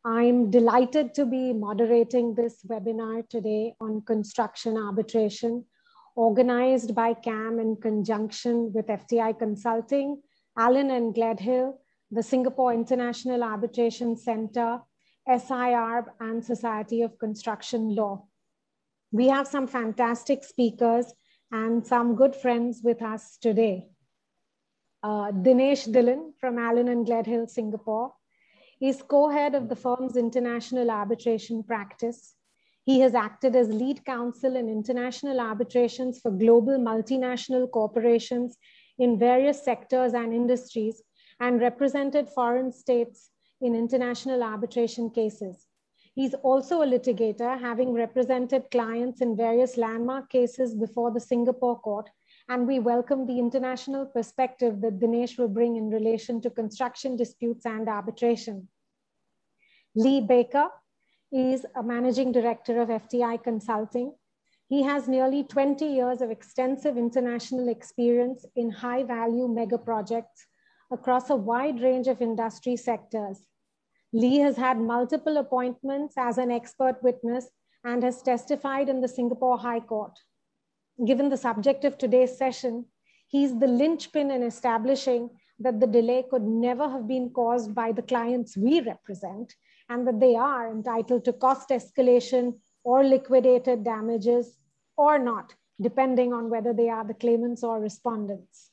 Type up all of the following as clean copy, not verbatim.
I'm delighted to be moderating this webinar today on construction arbitration, organized by CAM in conjunction with FTI Consulting, Allen and Gledhill, the Singapore International Arbitration Center, SIR, and Society of Construction Law. We have some fantastic speakers and some good friends with us today. Dinesh Dhillon from Allen and Gledhill, Singapore. He's co-head of the firm's international arbitration practice. He has acted as lead counsel in international arbitrations for global multinational corporations in various sectors and industries and represented foreign states in international arbitration cases. He's also a litigator, having represented clients in various landmark cases before the Singapore court, and we welcome the international perspective that Dinesh will bring in relation to construction disputes and arbitration. Lee Baker is a managing director of FTI Consulting. He has nearly 20 years of extensive international experience in high-value mega projects across a wide range of industry sectors. Lee has had multiple appointments as an expert witness and has testified in the Singapore High Court. Given the subject of today's session, he's the linchpin in establishing that the delay could never have been caused by the clients we represent, and that they are entitled to cost escalation or liquidated damages or not, depending on whether they are the claimants or respondents.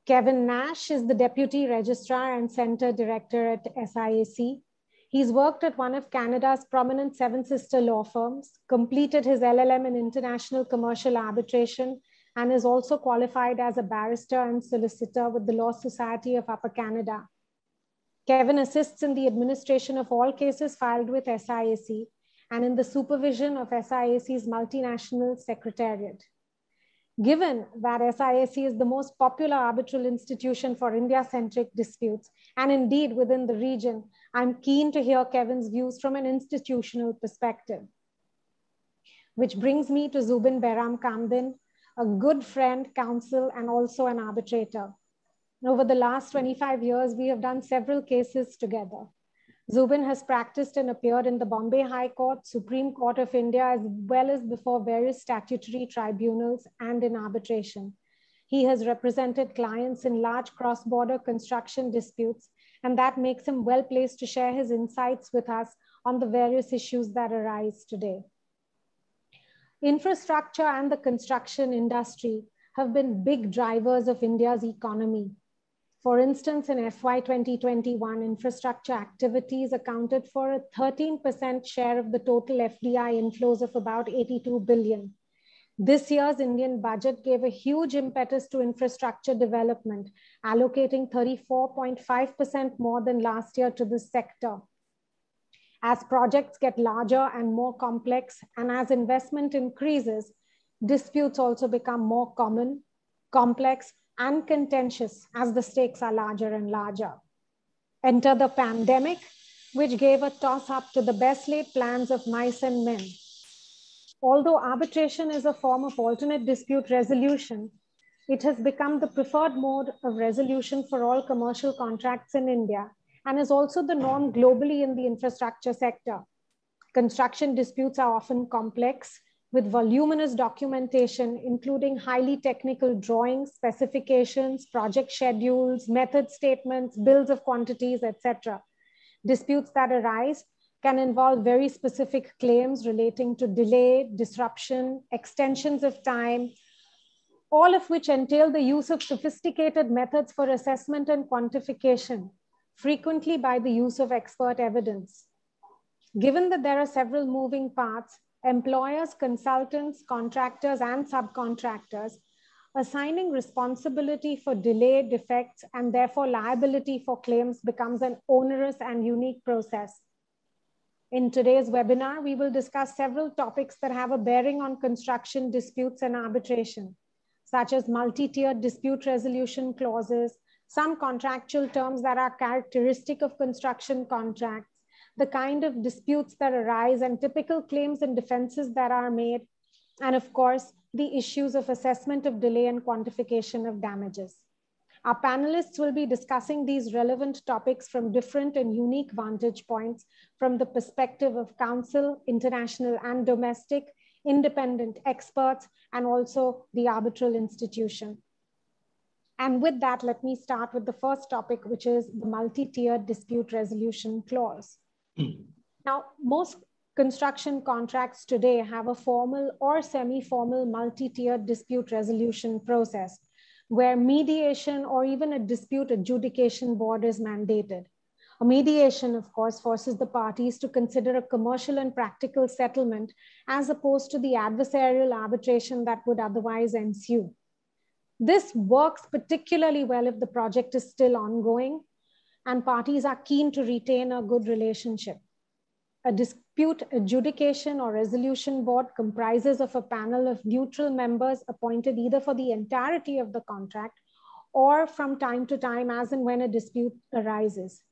Kevin Nash is the Deputy Registrar and Center Director at SIAC. He's worked at one of Canada's prominent Seven Sister law firms, completed his LLM in International Commercial Arbitration, and is also qualified as a barrister and solicitor with the Law Society of Upper Canada. Kevin assists in the administration of all cases filed with SIAC and in the supervision of SIAC's multinational secretariat. Given that SIAC is the most popular arbitral institution for India-centric disputes, and indeed within the region, I'm keen to hear Kevin's views from an institutional perspective. Which brings me to Zubin Behram Kamdin, a good friend, counsel, and also an arbitrator. Over the last 25 years, we have done several cases together. Zubin has practiced and appeared in the Bombay High Court, Supreme Court of India, as well as before various statutory tribunals and in arbitration. He has represented clients in large cross-border construction disputes, and that makes him well placed to share his insights with us on the various issues that arise today. Infrastructure and the construction industry have been big drivers of India's economy. For instance, in FY 2021, infrastructure activities accounted for a 13% share of the total FDI inflows of about 82 billion. This year's Indian budget gave a huge impetus to infrastructure development, allocating 34.5% more than last year to this sector. As projects get larger and more complex, and as investment increases, disputes also become more common, complex, and contentious as the stakes are larger and larger. Enter the pandemic, which gave a toss-up to the best laid plans of mice and men. Although arbitration is a form of alternate dispute resolution, it has become the preferred mode of resolution for all commercial contracts in India and is also the norm globally in the infrastructure sector. Construction disputes are often complex, with voluminous documentation, including highly technical drawings, specifications, project schedules, method statements, bills of quantities, etc. Disputes that arise can involve very specific claims relating to delay, disruption, extensions of time, all of which entail the use of sophisticated methods for assessment and quantification, frequently by the use of expert evidence. Given that there are several moving parts, employers, consultants, contractors, and subcontractors, assigning responsibility for delay, defects, and therefore liability for claims becomes an onerous and unique process. In today's webinar, we will discuss several topics that have a bearing on construction disputes and arbitration, such as multi-tiered dispute resolution clauses, some contractual terms that are characteristic of construction contracts, the kind of disputes that arise and typical claims and defenses that are made, and of course, the issues of assessment of delay and quantification of damages. Our panelists will be discussing these relevant topics from different and unique vantage points from the perspective of counsel, international and domestic, independent experts, and also the arbitral institution. And with that, let me start with the first topic, which is the multi-tiered dispute resolution clause. Now, most construction contracts today have a formal or semi-formal multi-tiered dispute resolution process, where mediation or even a dispute adjudication board is mandated. A mediation, of course, forces the parties to consider a commercial and practical settlement as opposed to the adversarial arbitration that would otherwise ensue. This works particularly well if the project is still ongoing and parties are keen to retain a good relationship. A dispute adjudication or resolution board comprises of a panel of neutral members appointed either for the entirety of the contract or from time to time as and when a dispute arises.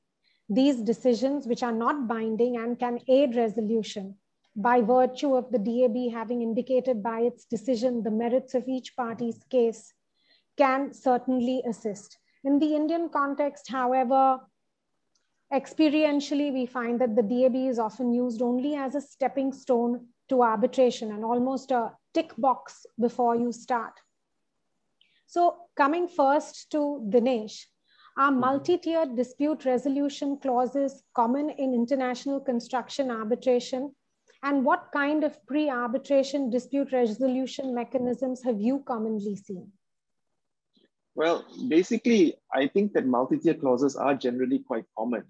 These decisions, which are not binding and can aid resolution by virtue of the DAB having indicated by its decision the merits of each party's case, can certainly assist. In the Indian context, however, experientially, we find that the DAB is often used only as a stepping stone to arbitration and almost a tick box before you start. So coming first to Dinesh, are multi-tiered dispute resolution clauses common in international construction arbitration? And what kind of pre-arbitration dispute resolution mechanisms have you commonly seen? Well, basically, I think that multi-tier clauses are generally quite common.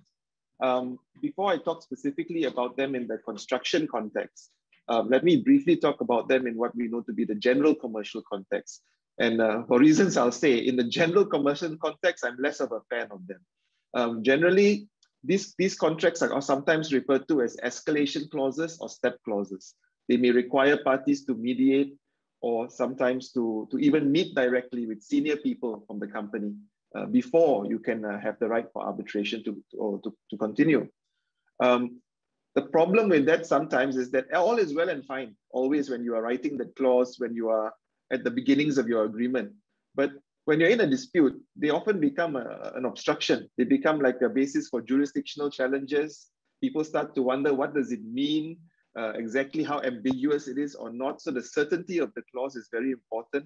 Before I talk specifically about them in the construction context, let me briefly talk about them in what we know to be the general commercial context. And for reasons I'll say, in the general commercial context, I'm less of a fan of them. Generally, these contracts are sometimes referred to as escalation clauses or step clauses. They may require parties to mediate or sometimes to even meet directly with senior people from the company before you can have the right for arbitration to continue. The problem with that sometimes is that all is well and fine, always when you are writing the clause, when you are at the beginnings of your agreement. But when you're in a dispute, they often become an obstruction. They become like a basis for jurisdictional challenges. People start to wonder, what does it mean? Exactly how ambiguous it is or not. So the certainty of the clause is very important.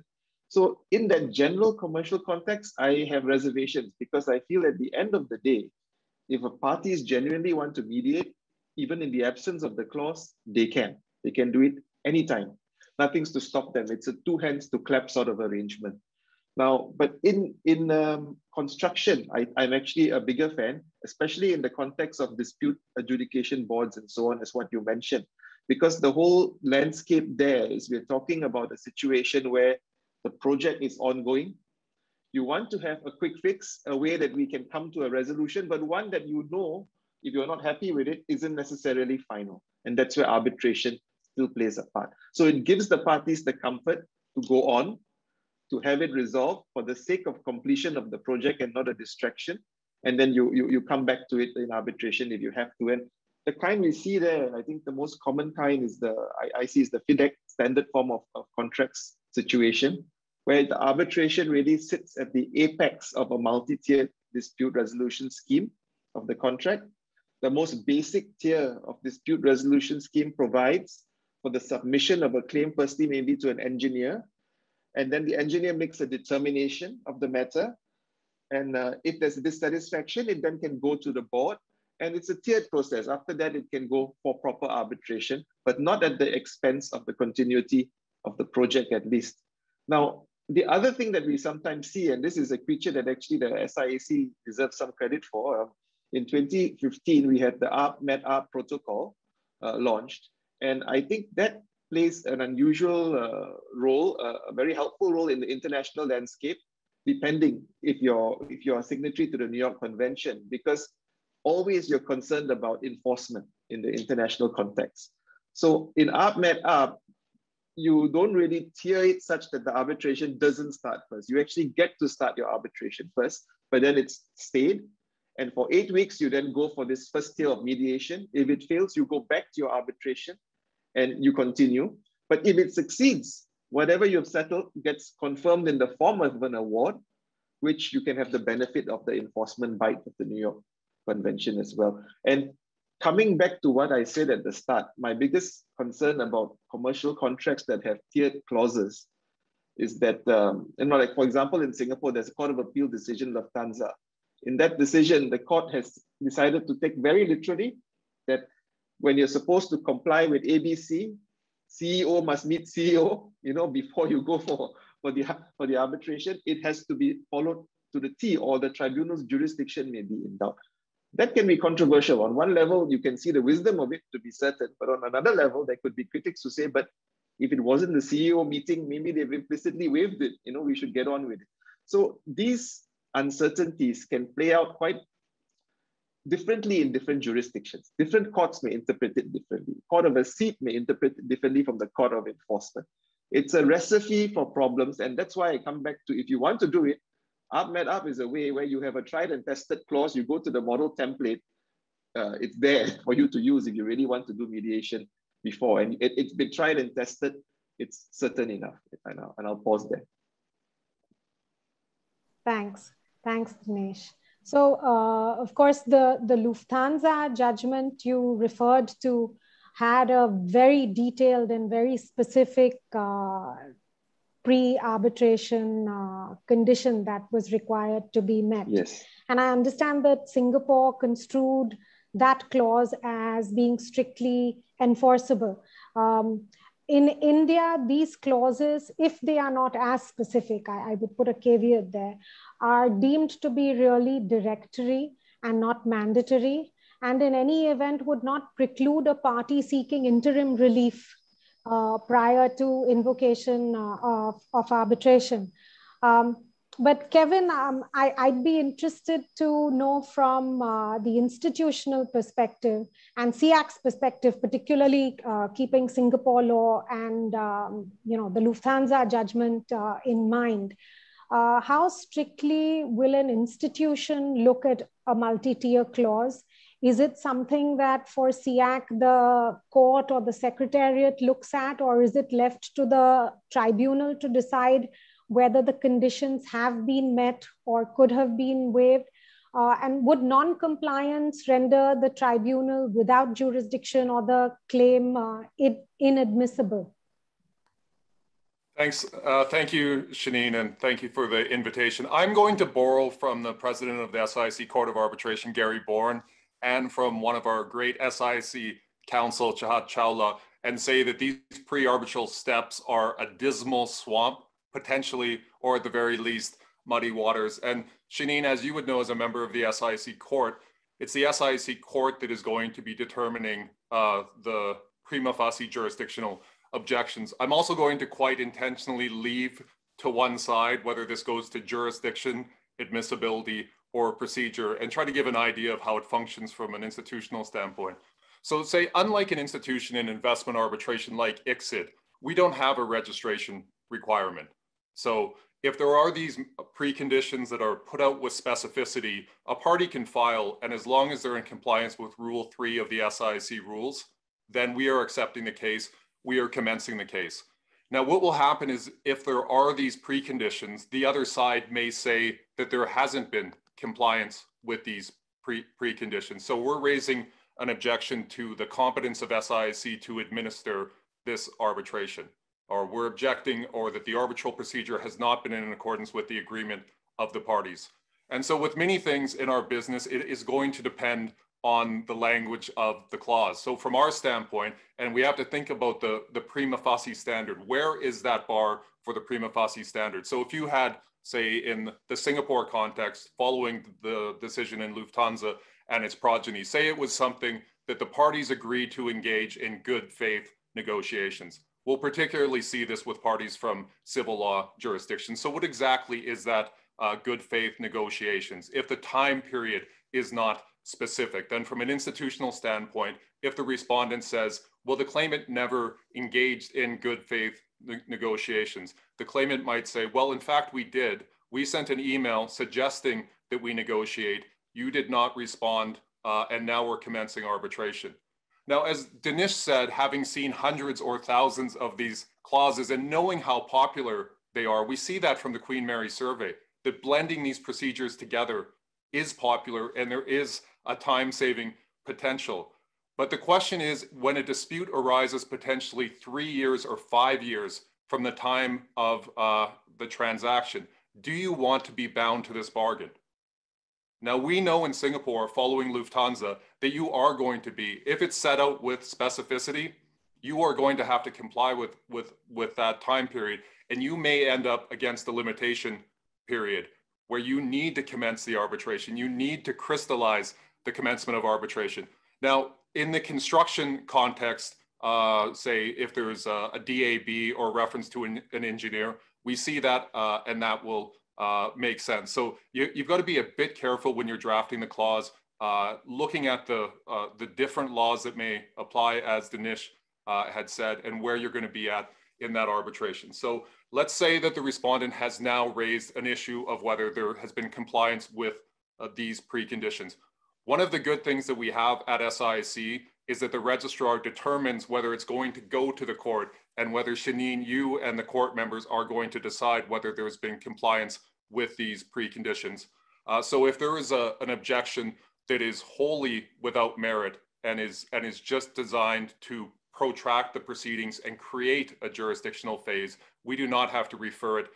So in that general commercial context, I have reservations because I feel at the end of the day, if a parties genuinely want to mediate, even in the absence of the clause, they can. They can do it anytime. Nothing's to stop them. It's a two hands to clap sort of arrangement. Now, but in construction, I'm actually a bigger fan, especially in the context of dispute adjudication boards and so on, as what you mentioned, because the whole landscape there is we're talking about a situation where the project is ongoing. You want to have a quick fix, a way that we can come to a resolution, but one that you know, if you're not happy with it, isn't necessarily final. And that's where arbitration still plays a part. So it gives the parties the comfort to go on, to have it resolved for the sake of completion of the project and not a distraction. And then you come back to it in arbitration if you have to. And the kind we see there, I think the most common kind is I see is the FIDEC standard form of contracts situation, where the arbitration really sits at the apex of a multi-tiered dispute resolution scheme of the contract. The most basic tier of dispute resolution scheme provides for the submission of a claim, firstly maybe to an engineer, and then the engineer makes a determination of the matter. And if there's dissatisfaction, it then can go to the board. And it's a tiered process. After that, it can go for proper arbitration, but not at the expense of the continuity of the project at least. Now, the other thing that we sometimes see, and this is a feature that actually the SIAC deserves some credit for, in 2015, we had the ARP-MET-ARP protocol launched. And I think that plays an unusual role, a very helpful role in the international landscape, depending if you're a signatory to the New York Convention, because always you're concerned about enforcement in the international context. So in ARP-MET-ARP, you don't really tier it such that the arbitration doesn't start first. You actually get to start your arbitration first, but then it's stayed. And for 8 weeks, you then go for this first tier of mediation. If it fails, you go back to your arbitration and you continue. But if it succeeds, whatever you've settled gets confirmed in the form of an award. which you can have the benefit of the enforcement bite of the New York Convention as well. And coming back to what I said at the start, my biggest concern about commercial contracts that have tiered clauses is that, like for example, in Singapore, there's a Court of Appeal decision, Lufthansa. In that decision, the court has decided to take very literally that when you're supposed to comply with ABC, CEO must meet CEO, before you go for the arbitration, it has to be followed to the T, or the tribunal's jurisdiction may be in doubt. That can be controversial. On one level, you can see the wisdom of it, to be certain, but on another level, there could be critics who say, but if it wasn't the CEO meeting, maybe they've implicitly waived it, we should get on with it. So these uncertainties can play out quite differently in different jurisdictions. Different courts may interpret it differently. Court of a seat may interpret it differently from the Court of Enforcement. It's a recipe for problems, and that's why I come back to, if you want to do it, ArcMedUp is a way where you have a tried and tested clause. You go to the model template. It's there for you to use if you really want to do mediation before. And it's been tried and tested. It's certain enough. And I'll pause there. Thanks, Dinesh. So, of course, the Lufthansa judgment you referred to had a very detailed and very specific pre-arbitration condition that was required to be met. Yes. And I understand that Singapore construed that clause as being strictly enforceable. In India, these clauses, if they are not as specific, I would put a caveat there, are deemed to be really directory and not mandatory, and in any event would not preclude a party seeking interim relief prior to invocation of arbitration. But Kevin, I'd be interested to know from the institutional perspective and SIAC's perspective, particularly keeping Singapore law and the Lufthansa judgment in mind. How strictly will an institution look at a multi-tier clause? Is it something that for SIAC, the court or the secretariat looks at, or is it left to the tribunal to decide whether the conditions have been met or could have been waived? And would non-compliance render the tribunal without jurisdiction or the claim inadmissible? Thanks. Thank you, Shanine, and thank you for the invitation. I'm going to borrow from the president of the SIC Court of Arbitration, Gary Bourne, and from one of our great SIC counsel, Chahat Chawla, and say that these pre-arbitral steps are a dismal swamp, potentially, or at the very least, muddy waters. And Shanine, as you would know as a member of the SIC court, it's the SIC court that is going to be determining the prima facie jurisdictional objections. I'm also going to quite intentionally leave to one side whether this goes to jurisdiction, admissibility, or procedure, and try to give an idea of how it functions from an institutional standpoint. So say, unlike an institution in investment arbitration like ICSID, we don't have a registration requirement. So if there are these preconditions that are put out with specificity, a party can file, and as long as they're in compliance with Rule 3 of the SIC rules, then we are accepting the case, we are commencing the case. Now, what will happen is if there are these preconditions, the other side may say that there hasn't been compliance with these preconditions. So we're raising an objection to the competence of SIC to administer this arbitration, or we're objecting or that the arbitral procedure has not been in accordance with the agreement of the parties. And so with many things in our business, it is going to depend on the language of the clause. So from our standpoint, and we have to think about the prima facie standard, where is that bar for the prima facie standard? So if you had, say, in the Singapore context, following the decision in Lufthansa and its progeny, say it was something that the parties agreed to engage in good faith negotiations. We'll particularly see this with parties from civil law jurisdictions. So what exactly is that good faith negotiations? If the time period is not specific, then from an institutional standpoint, if the respondent says, well, the claimant never engaged in good faith negotiations, the claimant might say, well, in fact, we did. We sent an email suggesting that we negotiate. You did not respond, and now we're commencing arbitration. Now, as Dinesh said, having seen hundreds or thousands of these clauses and knowing how popular they are, we see that from the Queen Mary survey. that blending these procedures together is popular and there is a time-saving potential. But the question is, when a dispute arises potentially 3 years or 5 years from the time of the transaction, do you want to be bound to this bargain? Now, we know in Singapore, following Lufthansa, that you are going to be, if it's set out with specificity, you are going to have to comply with that time period, and you may end up against the limitation period where you need to commence the arbitration. You need to crystallize the commencement of arbitration. Now, in the construction context, say if there's a DAB or reference to an engineer, we see that and that will make sense. So you've got to be a bit careful when you're drafting the clause, looking at the different laws that may apply, as Dinesh had said, and where you're going to be at in that arbitration. So let's say that the respondent has now raised an issue of whether there has been compliance with these preconditions. One of the good things that we have at SIC is that the registrar determines whether it's going to go to the court and whether, Shaneen, you and the court members are going to decide whether there's been compliance with these preconditions. So if there is an objection that is wholly without merit and is just designed to protract the proceedings and create a jurisdictional phase, we do not have to refer it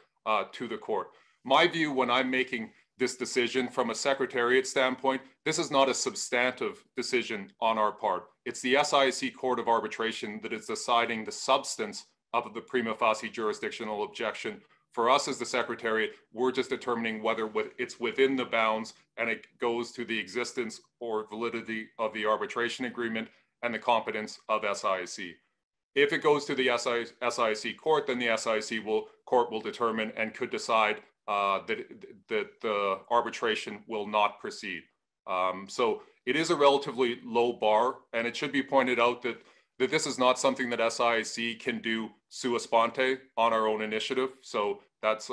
to the court. My view when I'm making this decision from a secretariat standpoint, this is not a substantive decision on our part. It's the SIC Court of Arbitration that is deciding the substance of the prima facie jurisdictional objection. For us as the secretariat, we're just determining whether it's within the bounds and it goes to the existence or validity of the arbitration agreement and the competence of SIC. If it goes to the SIC court, then the SIC court will determine and could decide that the arbitration will not proceed. So it is a relatively low bar, and it should be pointed out that this is not something that SIC can do sua sponte on our own initiative. So that's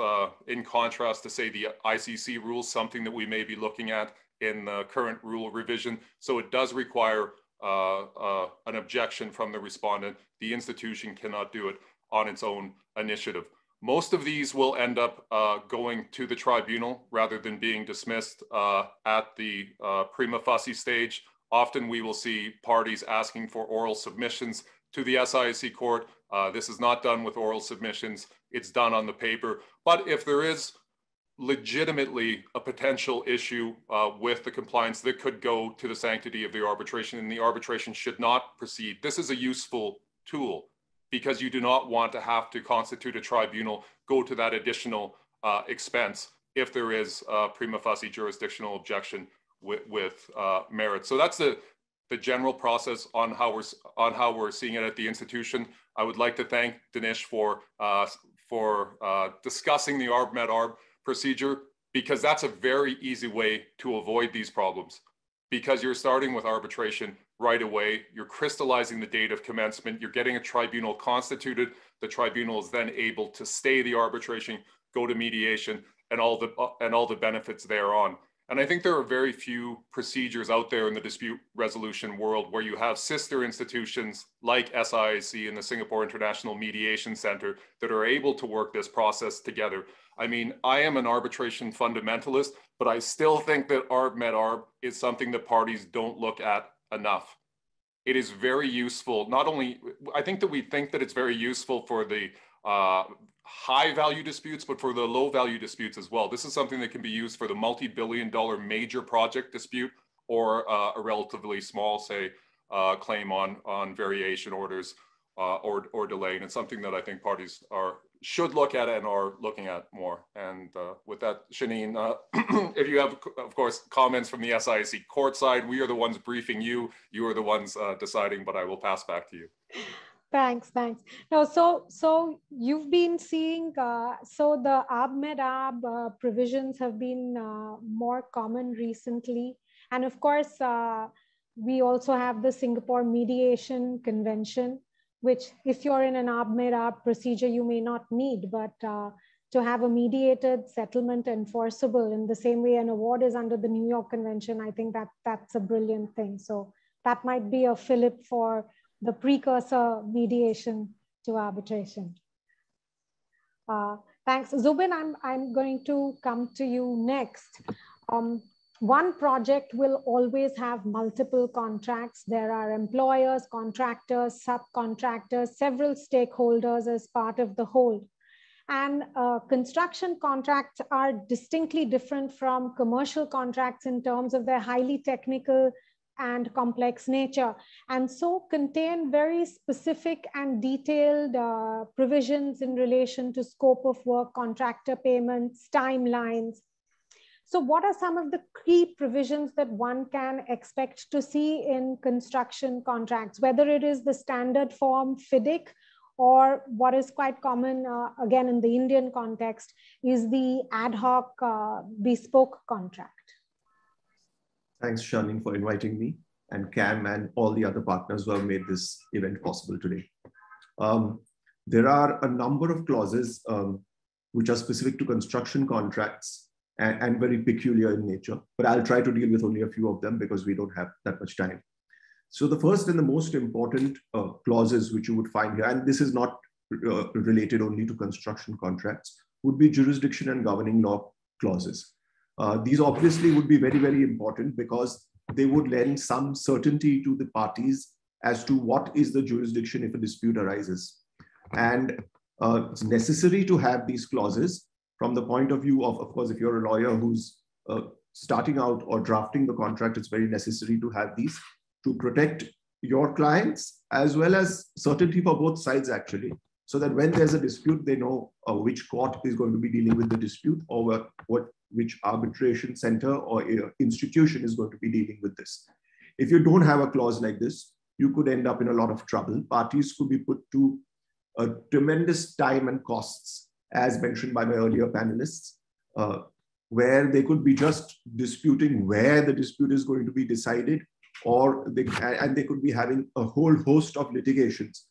in contrast to, say, the ICC rules, something that we may be looking at in the current rule revision. So it does require an objection from the respondent. The institution cannot do it on its own initiative. Most of these will end up going to the tribunal rather than being dismissed at the prima facie stage. Often we will see parties asking for oral submissions to the SIC court. This is not done with oral submissions. It's done on the paper. But if there is legitimately a potential issue with the compliance that could go to the sanctity of the arbitration, and the arbitration should not proceed, this is a useful tool, because you do not want to have to constitute a tribunal, go to that additional expense if there is a prima facie jurisdictional objection with merit. So that's the general process on how we're seeing it at the institution. I would like to thank Dinesh for discussing the ARB-MED-ARB procedure, because that's a very easy way to avoid these problems, because you're starting with arbitration right away. You're crystallizing the date of commencement. You're getting a tribunal constituted. The tribunal is then able to stay the arbitration, go to mediation, and all the benefits thereon. And I think there are very few procedures out there in the dispute resolution world where you have sister institutions like SIC and the Singapore International Mediation Center that are able to work this process together. I mean, I am an arbitration fundamentalist, but I still think that ARB-MED-ARB is something that parties don't look at enough. It is very useful. Not only, I think that we think that it's very useful for the high value disputes, but for the low value disputes as well. This is something that can be used for the multi-billion-dollar major project dispute, or a relatively small, say, claim on variation orders or delay. And it's something that I think parties should look at and are looking at more. And with that, Shaneen, if you have, of course, comments from the SIC court side, we are the ones briefing you. You are the ones deciding, but I will pass back to you. Thanks. Now, so you've been seeing, so the ARB-MED-ARB provisions have been more common recently. And of course, we also have the Singapore Mediation Convention, which if you're in an ARB-MED-ARB procedure, you may not need, but to have a mediated settlement enforceable in the same way an award is under the New York Convention, I think that's a brilliant thing. So that might be a fillip for the precursor mediation to arbitration. Thanks. Zubin, I'm going to come to you next. One project will always have multiple contracts. There are employers, contractors, subcontractors, several stakeholders as part of the whole. And construction contracts are distinctly different from commercial contracts in terms of their highly technical and complex nature, and so contain very specific and detailed provisions in relation to scope of work, contractor payments, timelines. So what are some of the key provisions that one can expect to see in construction contracts, whether it is the standard form FIDIC or what is quite common, again, in the Indian context, is the ad hoc bespoke contract? Thanks, Shaneen, for inviting me, and Cam and all the other partners who have made this event possible today. There are a number of clauses which are specific to construction contracts and very peculiar in nature, but I'll try to deal with only a few of them because we don't have that much time. So the first and the most important clauses which you would find here, and this is not related only to construction contracts, would be jurisdiction and governing law clauses. These obviously would be very, very important because they would lend some certainty to the parties as to what is the jurisdiction if a dispute arises. And it's necessary to have these clauses from the point of view of course, if you're a lawyer who's starting out or drafting the contract, it's very necessary to have these to protect your clients as well as certainty for both sides actually, so that when there's a dispute, they know which court is going to be dealing with the dispute or which arbitration center or institution is going to be dealing with this. If you don't have a clause like this, you could end up in a lot of trouble. Parties could be put to a tremendous time and costs, as mentioned by my earlier panelists, where they could be just disputing where the dispute is going to be decided, or they could be having a whole host of litigations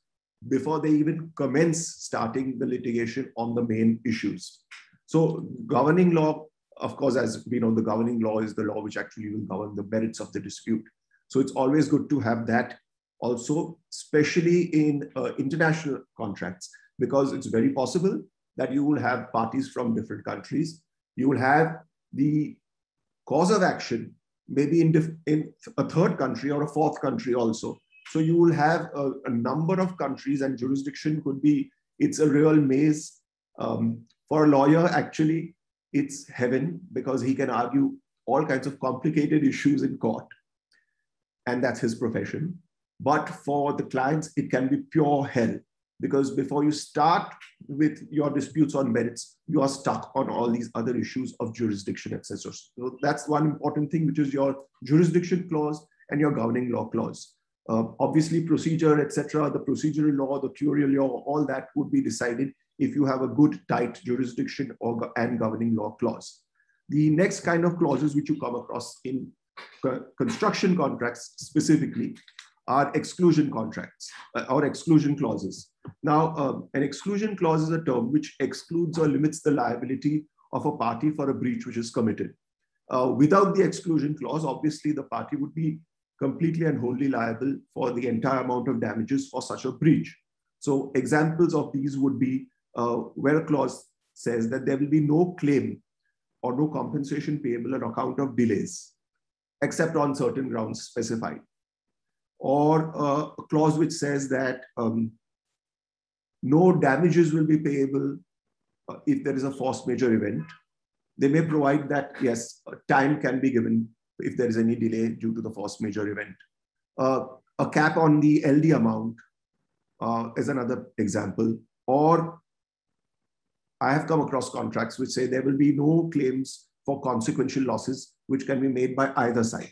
before they even commence starting the litigation on the main issues. So governing law, of course, as we know, the governing law is the law which actually will govern the merits of the dispute. So it's always good to have that also, especially in international contracts, because it's very possible that you will have parties from different countries. You will have the cause of action maybe in a third country or a fourth country also. So you will have a number of countries, and jurisdiction could be, it's a real maze. For a lawyer, actually, it's heaven because he can argue all kinds of complicated issues in court, and that's his profession. But for the clients, it can be pure hell because before you start with your disputes on merits, you are stuck on all these other issues of jurisdiction, etc. So that's one important thing, which is your jurisdiction clause and your governing law clause. Obviously, procedure, etc., the procedural law, the curial law, all that would be decided if you have a good, tight jurisdiction and governing law clause. The next kind of clauses which you come across in construction contracts specifically are exclusion contracts or exclusion clauses. Now, an exclusion clause is a term which excludes or limits the liability of a party for a breach which is committed. Without the exclusion clause, obviously the party would be completely and wholly liable for the entire amount of damages for such a breach. So examples of these would be where a clause says that there will be no claim or no compensation payable on account of delays, except on certain grounds specified. Or a clause which says that no damages will be payable if there is a force majeure event. They may provide that, yes, time can be given if there is any delay due to the force majeure event. A cap on the LD amount is another example. Or I have come across contracts which say there will be no claims for consequential losses which can be made by either side.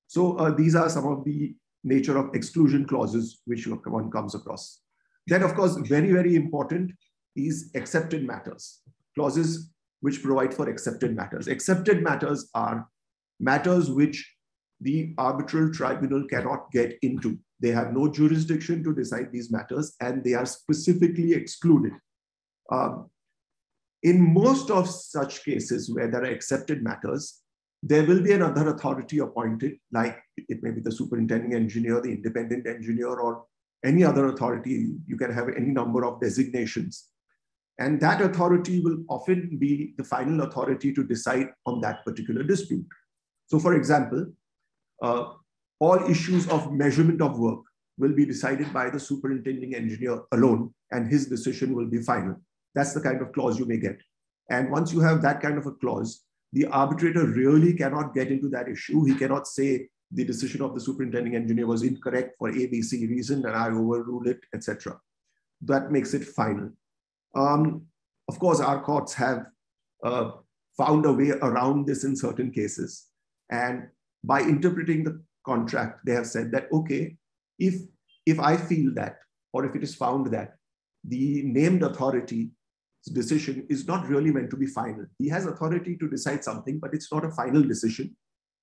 So these are some of the nature of exclusion clauses which one comes across. Then, of course, very, very important is accepted matters. Clauses which provide for accepted matters. Accepted matters are matters which the arbitral tribunal cannot get into. They have no jurisdiction to decide these matters, and they are specifically excluded. In most of such cases where there are accepted matters, there will be another authority appointed, like it may be the superintending engineer, the independent engineer, or any other authority. You can have any number of designations. And that authority will often be the final authority to decide on that particular dispute. So for example, all issues of measurement of work will be decided by the superintending engineer alone, and his decision will be final. That's the kind of clause you may get. And once you have that kind of a clause, the arbitrator really cannot get into that issue. He cannot say the decision of the superintending engineer was incorrect for ABC reason and I overrule it, etc. That makes it final. Of course, our courts have found a way around this in certain cases. And by interpreting the contract, they have said that, okay, if I feel that, or if it is found that the named authority's decision is not really meant to be final, he has authority to decide something, but it's not a final decision,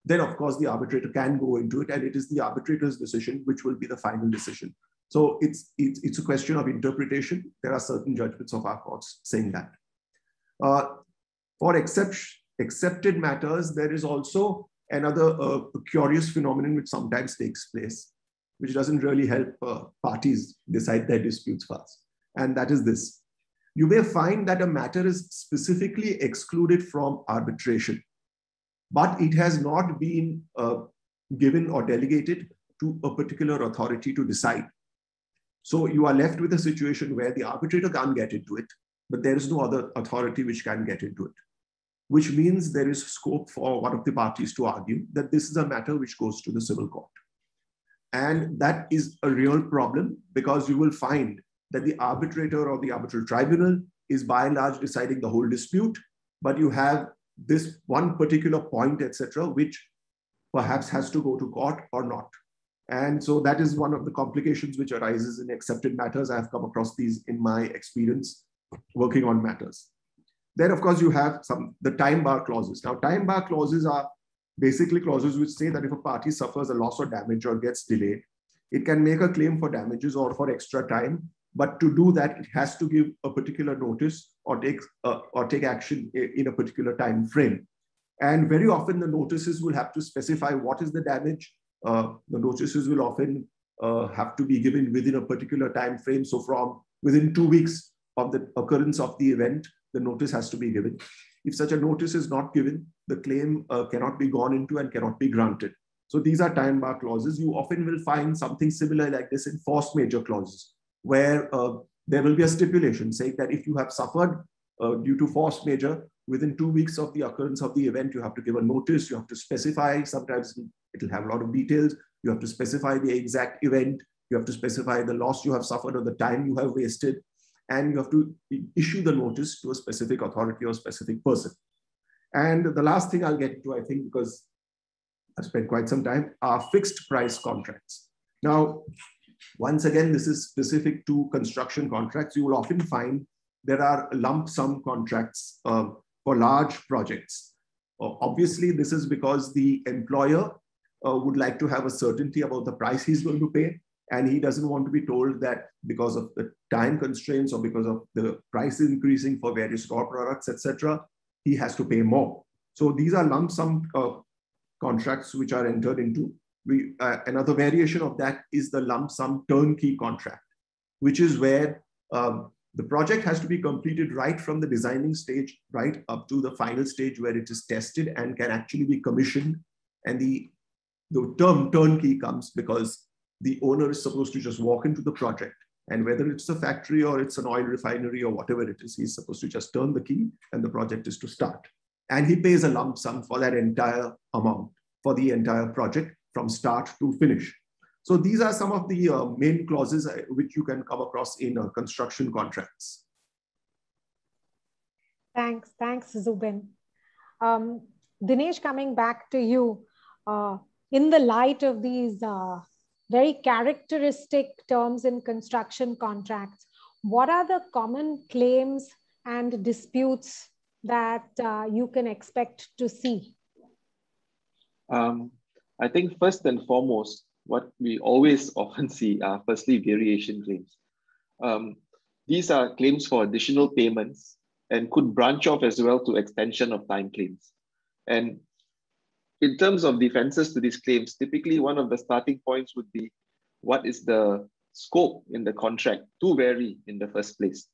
then of course the arbitrator can go into it, and it is the arbitrator's decision which will be the final decision. So it's a question of interpretation. There are certain judgments of our courts saying that. For accepted matters, there is also another curious phenomenon which sometimes takes place, which doesn't really help parties decide their disputes fast. And that is this. You may find that a matter is specifically excluded from arbitration, but it has not been given or delegated to a particular authority to decide. So you are left with a situation where the arbitrator can't get into it, but there is no other authority which can get into it, which means there is scope for one of the parties to argue that this is a matter which goes to the civil court. And that is a real problem, because you will find that the arbitrator or the arbitral tribunal is by and large deciding the whole dispute, but you have this one particular point, etc., which perhaps has to go to court or not. And so that is one of the complications which arises in accepted matters. I have come across these in my experience working on matters. Then, of course, you have the time bar clauses. Now, time bar clauses are basically clauses which say that if a party suffers a loss or damage or gets delayed, it can make a claim for damages or for extra time. But to do that, it has to give a particular notice or take action in a particular time frame. And very often the notices will have to specify what is the damage. The notices will often have to be given within a particular time frame. So from within 2 weeks of the occurrence of the event, the notice has to be given. If such a notice is not given, the claim cannot be gone into and cannot be granted. So these are time bar clauses. You often will find something similar like this in force majeure clauses, where there will be a stipulation saying that if you have suffered due to force majeure, within 2 weeks of the occurrence of the event, you have to give a notice, you have to specify, sometimes it will have a lot of details, you have to specify the exact event, you have to specify the loss you have suffered or the time you have wasted, and you have to issue the notice to a specific authority or specific person. And the last thing I'll get to, I think, because I've spent quite some time, are fixed price contracts. Now, once again, this is specific to construction contracts. You will often find there are lump sum contracts for large projects. Obviously, this is because the employer would like to have a certainty about the price he's going to pay, and he doesn't want to be told that because of the time constraints or because of the price increasing for various raw products, etc., he has to pay more. So these are lump sum contracts which are entered into. Another variation of that is the lump sum turnkey contract, which is where the project has to be completed right from the designing stage, right up to the final stage where it is tested and can actually be commissioned. And the term turnkey comes because the owner is supposed to just walk into the project, and whether it's a factory or it's an oil refinery or whatever it is, he's supposed to just turn the key and the project is to start. And he pays a lump sum for that entire amount, for the entire project from start to finish. So these are some of the main clauses which you can come across in construction contracts. Thanks, Zubin. Dinesh, coming back to you, in the light of these very characteristic terms in construction contracts, what are the common claims and disputes that you can expect to see? I think first and foremost, what we always often see are firstly variation claims. These are claims for additional payments and could branch off as well to extension of time claims. And in terms of defenses to these claims, typically one of the starting points would be what is the scope in the contract to vary in the first place.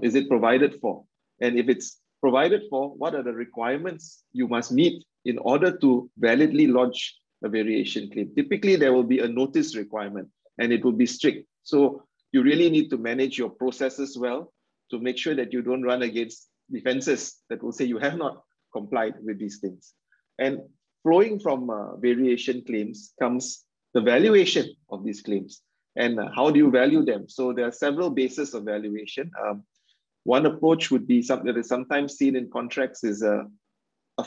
Is it provided for? And if it's provided for, what are the requirements you must meet in order to validly lodge a variation claim? Typically, there will be a notice requirement and it will be strict. So you really need to manage your processes well to make sure that you don't run against defenses that will say you have not complied with these things. And flowing from variation claims comes the valuation of these claims. And how do you value them? So there are several bases of valuation. One approach would be something that is sometimes seen in contracts is a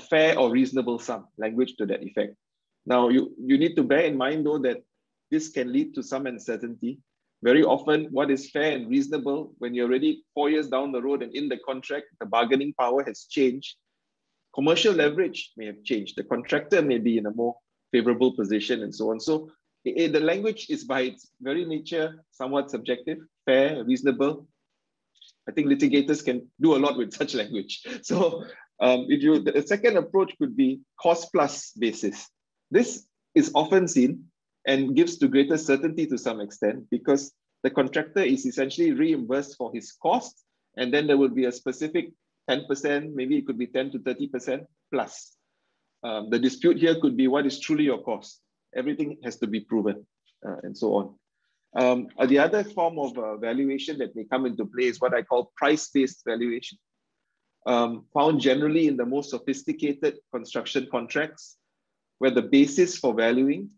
fair or reasonable sum, language to that effect. Now, you need to bear in mind, though, that this can lead to some uncertainty. Very often, what is fair and reasonable, when you're already 4 years down the road and in the contract, the bargaining power has changed. Commercial leverage may have changed. The contractor may be in a more favorable position and so on. So the language is by its very nature somewhat subjective, fair, reasonable. I think litigators can do a lot with such language. So the second approach could be cost plus basis. This is often seen and gives to greater certainty to some extent because the contractor is essentially reimbursed for his costs, and then there will be a specific 10%, maybe it could be 10 to 30% plus. The dispute here could be what is truly your cost. Everything has to be proven and so on. The other form of valuation that may come into play is what I call price-based valuation. Found generally in the most sophisticated construction contracts, where the basis for valuing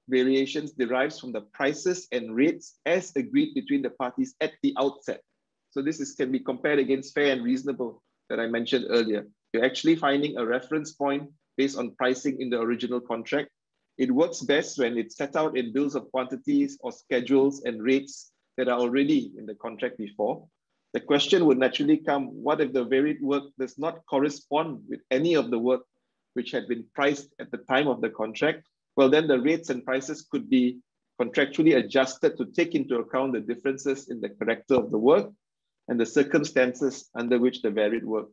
variations derives from the prices and rates as agreed between the parties at the outset. So this can be compared against fair and reasonable that I mentioned earlier. You're actually finding a reference point based on pricing in the original contract. It works best when it's set out in bills of quantities or schedules and rates that are already in the contract before. The question would naturally come, what if the varied work does not correspond with any of the work which had been priced at the time of the contract? Well, then the rates and prices could be contractually adjusted to take into account the differences in the character of the work and the circumstances under which the varied work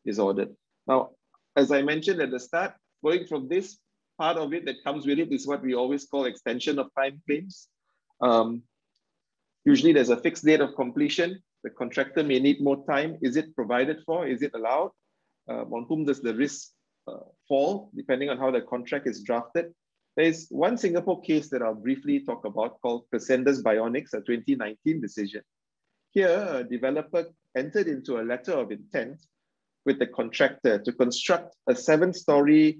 is ordered. Now, as I mentioned at the start, going from this part of it that comes with it is what we always call extension of time claims. Usually there's a fixed date of completion. The contractor may need more time. Is it provided for? Is it allowed? On whom does the risk fall, depending on how the contract is drafted? There is one Singapore case that I'll briefly talk about called Crescendas Bionics, a 2019 decision. Here, a developer entered into a letter of intent with the contractor to construct a 7-story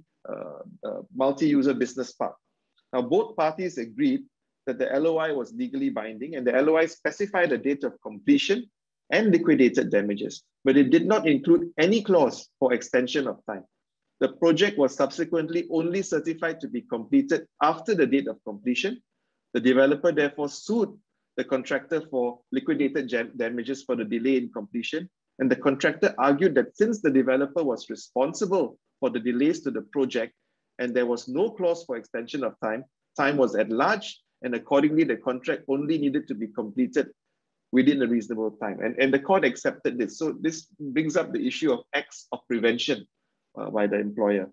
multi-user business park. Now, both parties agreed that the LOI was legally binding, and the LOI specified a date of completion and liquidated damages, but it did not include any clause for extension of time. The project was subsequently only certified to be completed after the date of completion. The developer therefore sued the contractor for liquidated damages for the delay in completion. And the contractor argued that since the developer was responsible for the delays to the project and there was no clause for extension of time, time was at large, and accordingly, the contract only needed to be completed within a reasonable time. And the court accepted this. So this brings up the issue of acts of prevention by the employer.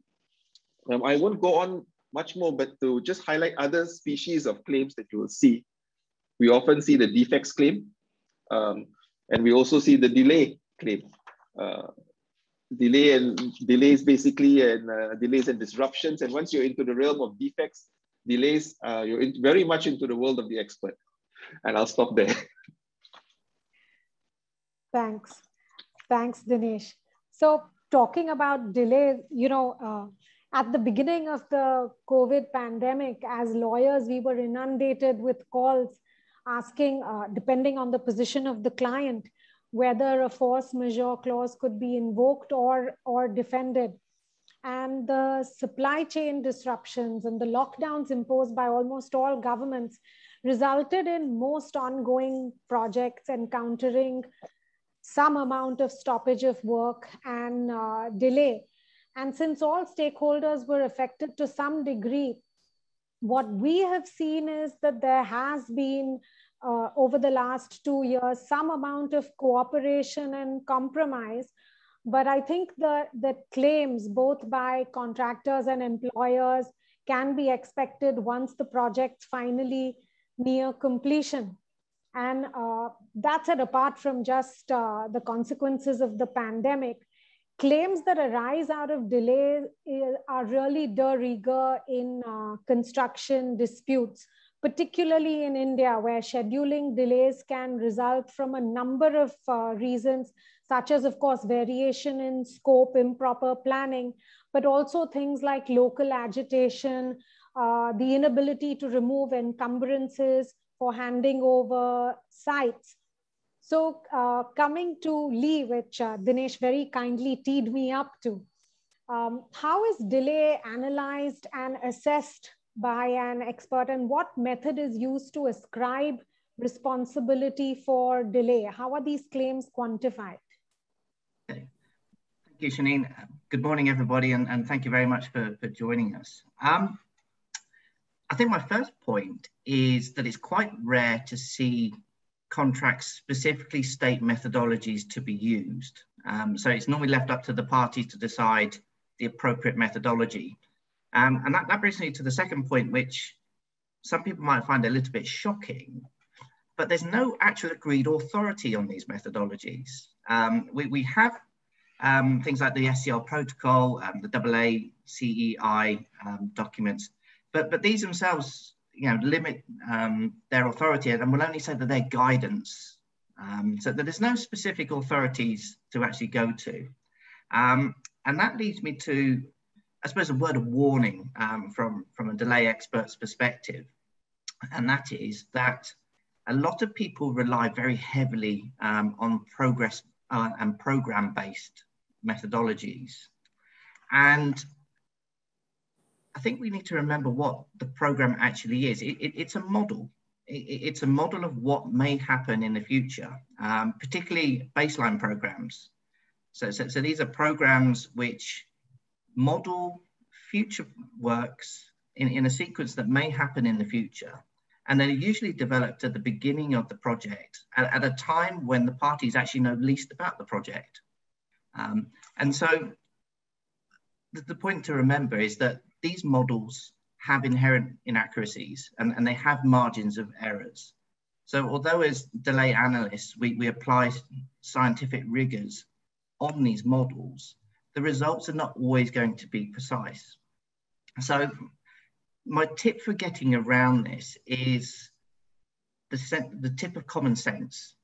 I won't go on much more, but to just highlight other species of claims that you will see. We often see the defects claim, and we also see the delay claim. Delays basically, and delays and disruptions. And once you're into the realm of defects, delays, you're very much into the world of the expert. And I'll stop there. Thanks, Dinesh. So talking about delays, at the beginning of the COVID pandemic, as lawyers, we were inundated with calls asking, depending on the position of the client, whether a force majeure clause could be invoked or defended. And the supply chain disruptions and the lockdowns imposed by almost all governments resulted in most ongoing projects encountering some amount of stoppage of work and delay. And since all stakeholders were affected to some degree, what we have seen is that there has been, over the last 2 years, some amount of cooperation and compromise. But I think the claims, both by contractors and employers, can be expected once the project's finally near completion. And that's it, apart from just the consequences of the pandemic. Claims that arise out of delay are really de rigueur in construction disputes, particularly in India, where scheduling delays can result from a number of reasons, such as, of course, variation in scope, improper planning, but also things like local agitation, the inability to remove encumbrances for handing over sites. So coming to Lee, which Dinesh very kindly teed me up to, how is delay analyzed and assessed by an expert, and what method is used to ascribe responsibility for delay? How are these claims quantified? Okay. Thank you, Shanine. Good morning, everybody, and thank you very much for joining us. I think my first point is that it's quite rare to see contracts specifically state methodologies to be used. So it's normally left up to the parties to decide the appropriate methodology. And that brings me to the second point, which some people might find a little bit shocking, but there's no actual agreed authority on these methodologies. We have things like the SCL protocol, the AACEI documents, but these themselves, limit their authority and will only say that they're guidance. So that there's no specific authorities to actually go to. And that leads me to, I suppose, a word of warning from a delay expert's perspective. And that is that a lot of people rely very heavily on progress and program-based methodologies. And I think we need to remember what the program actually is. It's a model. It's a model of what may happen in the future, particularly baseline programs. So these are programs which model future works in a sequence that may happen in the future. And they're usually developed at the beginning of the project, at a time when the parties actually know least about the project. And so the point to remember is that these models have inherent inaccuracies and they have margins of errors. So although as delay analysts, we apply scientific rigors on these models, the results are not always going to be precise. So my tip for getting around this is the tip of common sense.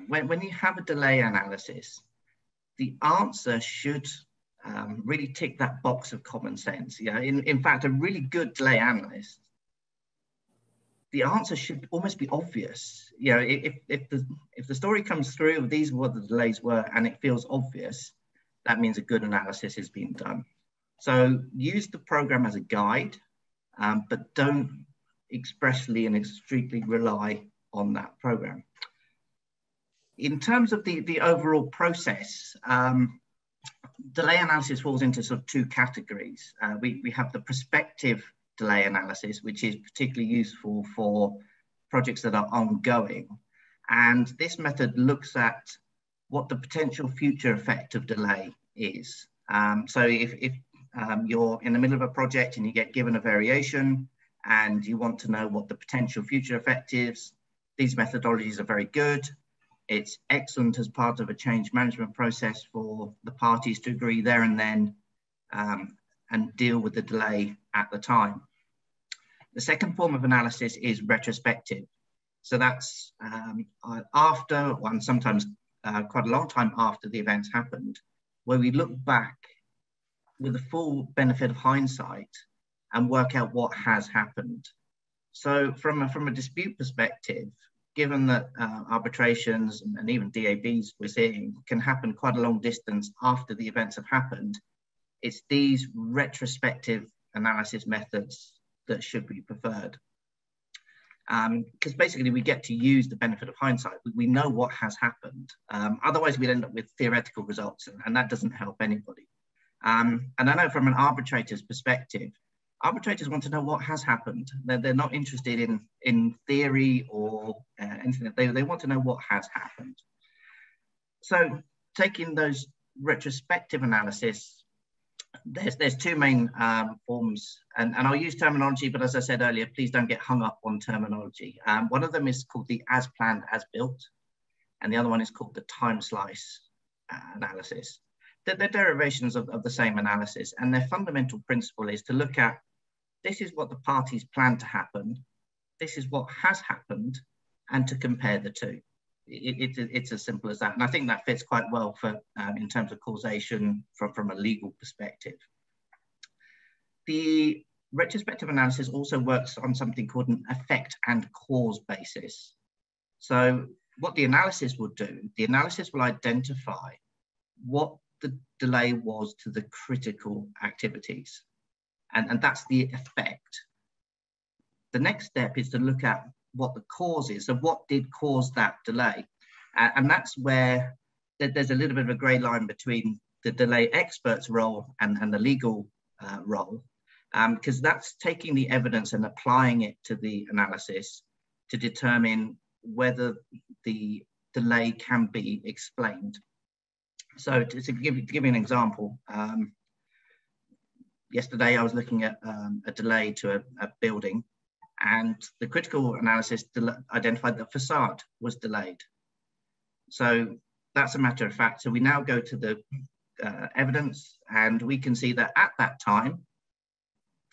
When you have a delay analysis, the answer should really tick that box of common sense. In fact, a really good delay analyst, the answer should almost be obvious. If the story comes through, these are what the delays were, and it feels obvious, that means a good analysis has been done. So use the program as a guide, but don't expressly and strictly rely on that program. In terms of the overall process, delay analysis falls into sort of two categories. We have the prospective delay analysis, which is particularly useful for projects that are ongoing. And this method looks at what the potential future effect of delay is. So if you're in the middle of a project and you get given a variation and you want to know what the potential future effect is, these methodologies are very good. It's excellent as part of a change management process for the parties to agree there and then and deal with the delay at the time. The second form of analysis is retrospective. So that's after, and sometimes quite a long time after the events happened, where we look back with the full benefit of hindsight and work out what has happened. So from a dispute perspective, given that arbitrations and even DABs we're seeing can happen quite a long distance after the events have happened, it's these retrospective analysis methods that should be preferred. Because basically we get to use the benefit of hindsight. We know what has happened. Otherwise we'd end up with theoretical results and that doesn't help anybody. And I know from an arbitrator's perspective, arbitrators want to know what has happened. They're not interested in theory or anything. They want to know what has happened. So taking those retrospective analysis, there's two main forms, and I'll use terminology, but as I said earlier, please don't get hung up on terminology. One of them is called the as planned, as built, and the other one is called the time slice analysis. They're derivations of the same analysis, and their fundamental principle is to look at, this is what the parties plan to happen, this is what has happened, and to compare the two. It's as simple as that. And I think that fits quite well for in terms of causation from a legal perspective. The retrospective analysis also works on something called an effect and cause basis. So what the analysis will do, the analysis will identify what the delay was to the critical activities. And that's the effect. The next step is to look at what the cause is. So what did cause that delay? And that's where there's a little bit of a grey line between the delay expert's role and the legal role, because that's taking the evidence and applying it to the analysis to determine whether the delay can be explained. So to give you an example, yesterday I was looking at a delay to a building, and the critical analysis identified that facade was delayed. So that's a matter of fact. So we now go to the evidence, and we can see that at that time,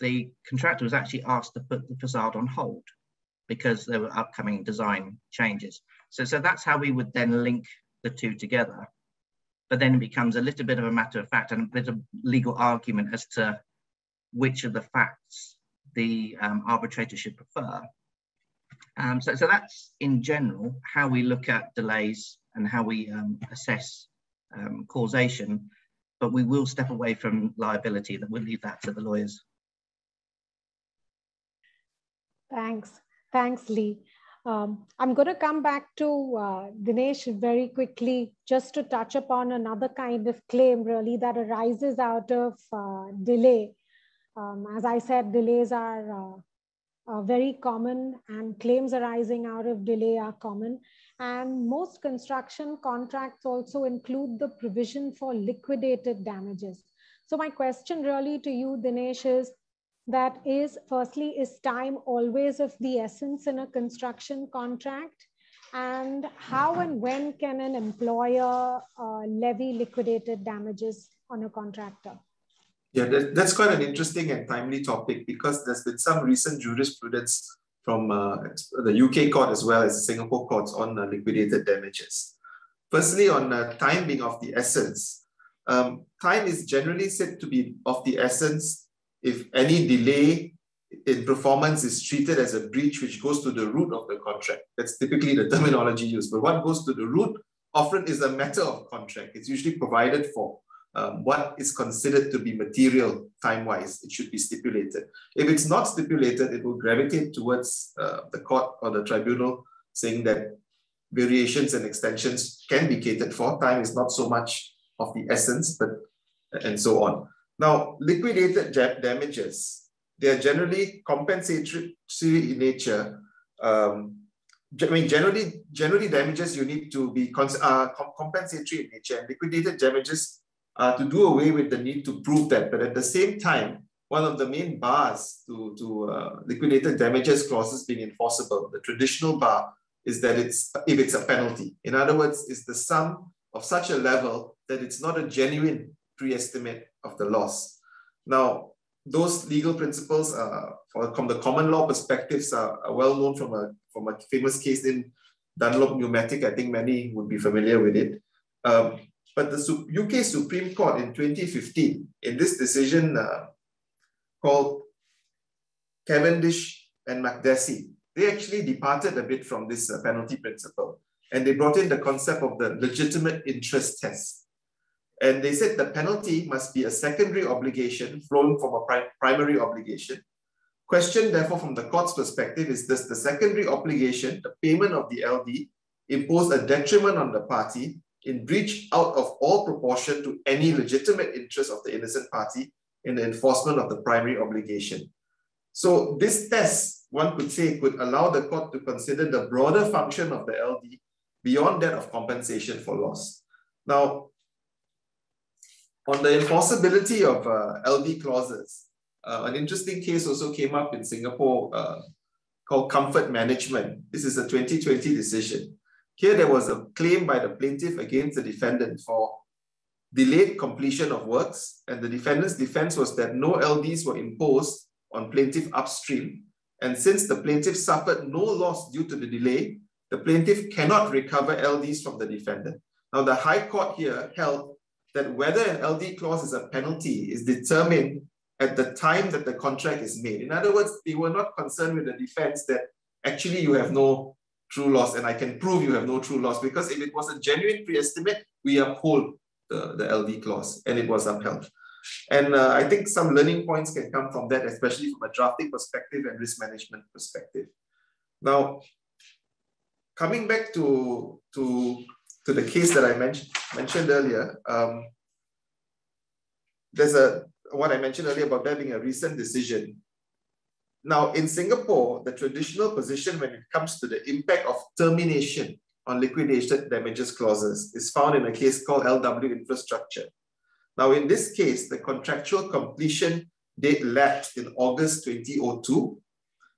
the contractor was actually asked to put the facade on hold because there were upcoming design changes. So that's how we would then link the two together. But then it becomes a little bit of a matter of fact and a bit of legal argument as to which of the facts the arbitrator should prefer. So that's in general how we look at delays and how we assess causation, but we will step away from liability. That we'll leave that to the lawyers. Thanks, Lee. I'm going to come back to Dinesh very quickly, just to touch upon another kind of claim really that arises out of delay. As I said, delays are very common, and claims arising out of delay are common. And most construction contracts also include the provision for liquidated damages. So my question really to you, Dinesh, is that firstly, is time always of the essence in a construction contract? And how and when can an employer levy liquidated damages on a contractor? Yeah, that's quite an interesting and timely topic, because there's been some recent jurisprudence from the UK court as well as the Singapore courts on liquidated damages. Firstly, on time being of the essence, time is generally said to be of the essence if any delay in performance is treated as a breach which goes to the root of the contract. That's typically the terminology used. But what goes to the root often is a matter of contract. It's usually provided for. What is considered to be material time-wise, it should be stipulated. If it's not stipulated, it will gravitate towards the court or the tribunal, saying that variations and extensions can be catered for. Time is not so much of the essence, but and so on. Now, liquidated damages, they are generally compensatory in nature. Generally damages you need to be compensatory in nature, and liquidated damages to do away with the need to prove that. But at the same time, one of the main bars to liquidated damages clauses being enforceable, the traditional bar, is that if it's a penalty. In other words, it's the sum of such a level that it's not a genuine pre-estimate of the loss. Now, those legal principles from the common law perspectives are well known from a famous case in Dunlop Pneumatic. I think many would be familiar with it. But the UK Supreme Court in 2015, in this decision called Cavendish and McDessie, they actually departed a bit from this penalty principle, and they brought in the concept of the legitimate interest test. And they said the penalty must be a secondary obligation flowing from a primary obligation. Question, therefore, from the court's perspective is, does the secondary obligation, the payment of the LD, impose a detriment on the party in breach out of all proportion to any legitimate interest of the innocent party in the enforcement of the primary obligation? So this test, one could say, could allow the court to consider the broader function of the LD beyond that of compensation for loss. Now, On the enforceability of LD clauses, an interesting case also came up in Singapore called Comfort Management. This is a 2020 decision. Here there was a claim by the plaintiff against the defendant for delayed completion of works, and the defendant's defense was that no LDs were imposed on plaintiff upstream. And since the plaintiff suffered no loss due to the delay, the plaintiff cannot recover LDs from the defendant. Now, the High Court here held that whether an LD clause is a penalty is determined at the time that the contract is made. In other words, they were not concerned with the defense that actually you have no true loss and I can prove you have no true loss, because if it was a genuine pre-estimate, we uphold the LD clause, and it was upheld. And I think some learning points can come from that, especially from a drafting perspective and risk management perspective. Now, coming back to the case that I mentioned earlier, there's what I mentioned earlier about there being a recent decision. Now, in Singapore, the traditional position when it comes to the impact of termination on liquidated damages clauses is found in a case called LW Infrastructure. Now, in this case, the contractual completion date lapsed in August 2002,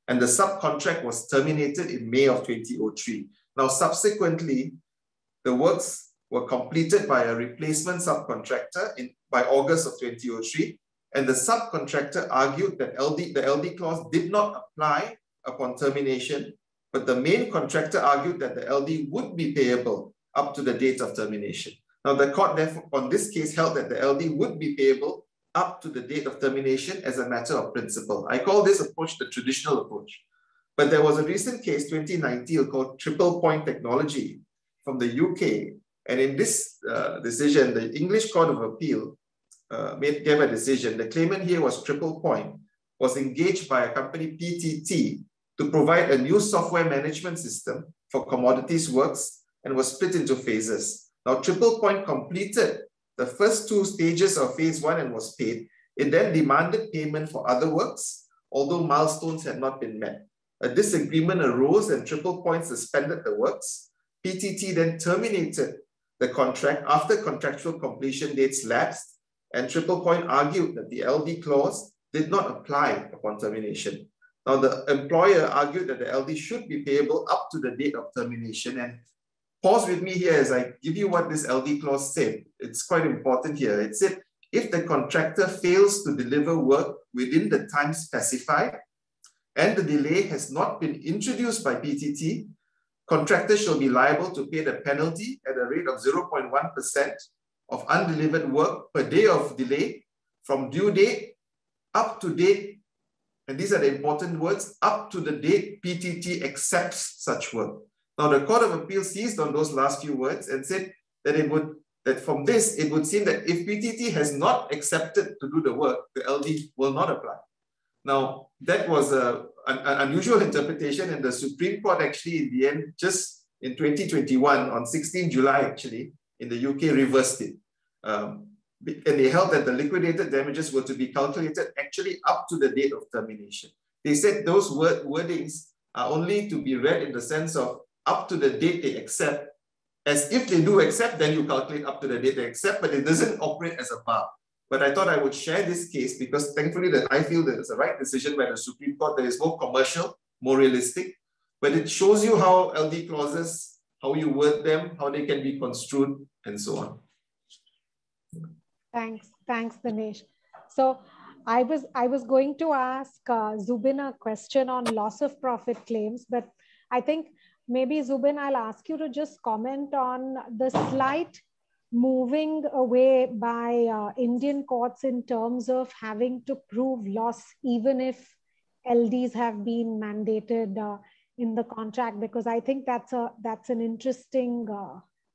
and the subcontract was terminated in May of 2003. Now, subsequently, the works were completed by a replacement subcontractor by August of 2003, and the subcontractor argued that the LD clause did not apply upon termination, but the main contractor argued that the LD would be payable up to the date of termination. Now, the court therefore on this case held that the LD would be payable up to the date of termination as a matter of principle. I call this approach the traditional approach. But there was a recent case, 2019, called Triple Point Technology from the UK. And in this decision, the English Court of Appeal gave a decision. The claimant here was Triple Point, was engaged by a company, PTT, to provide a new software management system for commodities works, and was split into phases. Now, Triple Point completed the first 2 stages of phase 1 and was paid. It then demanded payment for other works, although milestones had not been met. A disagreement arose and Triple Point suspended the works. PTT then terminated the contract after contractual completion dates lapsed, and Triple Point argued that the LD clause did not apply upon termination. Now, the employer argued that the LD should be payable up to the date of termination. And pause with me here as I give you what this LD clause said. It's quite important here. It said, if the contractor fails to deliver work within the time specified and the delay has not been introduced by PTT, contractor shall be liable to pay the penalty at a rate of 0.1% of undelivered work per day of delay from due date up to date. And these are the important words, up to the date PTT accepts such work. Now, the Court of Appeal seized on those last few words and said that from this, it would seem that if PTT has not accepted to do the work, the LD will not apply. Now, that was an unusual interpretation, and the Supreme Court actually, in the end, just in 2021, on 16 July, actually, in the UK, reversed it. And they held that the liquidated damages were to be calculated actually up to the date of termination. They said those wordings are only to be read in the sense of up to the date they accept. As if they do accept, then you calculate up to the date they accept, but it doesn't operate as a bar. But I thought I would share this case because thankfully that I feel that it's the right decision by the Supreme Court. That is more commercial, more realistic, but it shows you how LD clauses, how you word them, how they can be construed, and so on. Thanks, Dinesh. So I was going to ask Zubin a question on loss of profit claims, but I think maybe Zubin, I'll ask you to just comment on the slight moving away by Indian courts in terms of having to prove loss, even if LDs have been mandated in the contract, because I think that's an interesting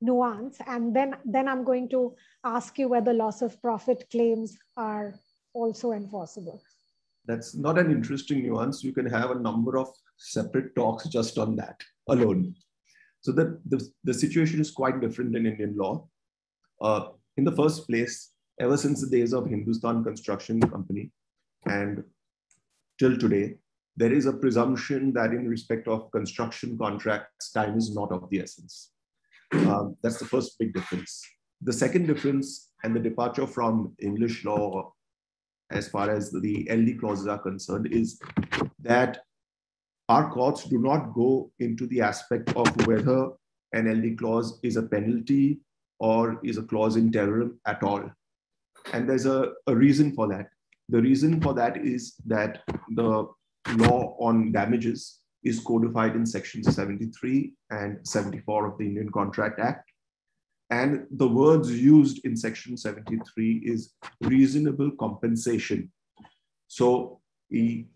nuance. And then I'm going to ask you whether loss of profit claims are also enforceable. That's not an interesting nuance. You can have a number of separate talks just on that alone. So the situation is quite different in Indian law. In the first place, ever since the days of Hindustan Construction Company and till today, there is a presumption that in respect of construction contracts, time is not of the essence. That's the first big difference. The second difference and the departure from English law as far as the LD clauses are concerned is that our courts do not go into the aspect of whether an LD clause is a penalty or is a clause in terrorism at all. And there's a reason for that. The reason for that is that the law on damages is codified in sections 73 and 74 of the Indian Contract Act. And the words used in section 73 is reasonable compensation. So the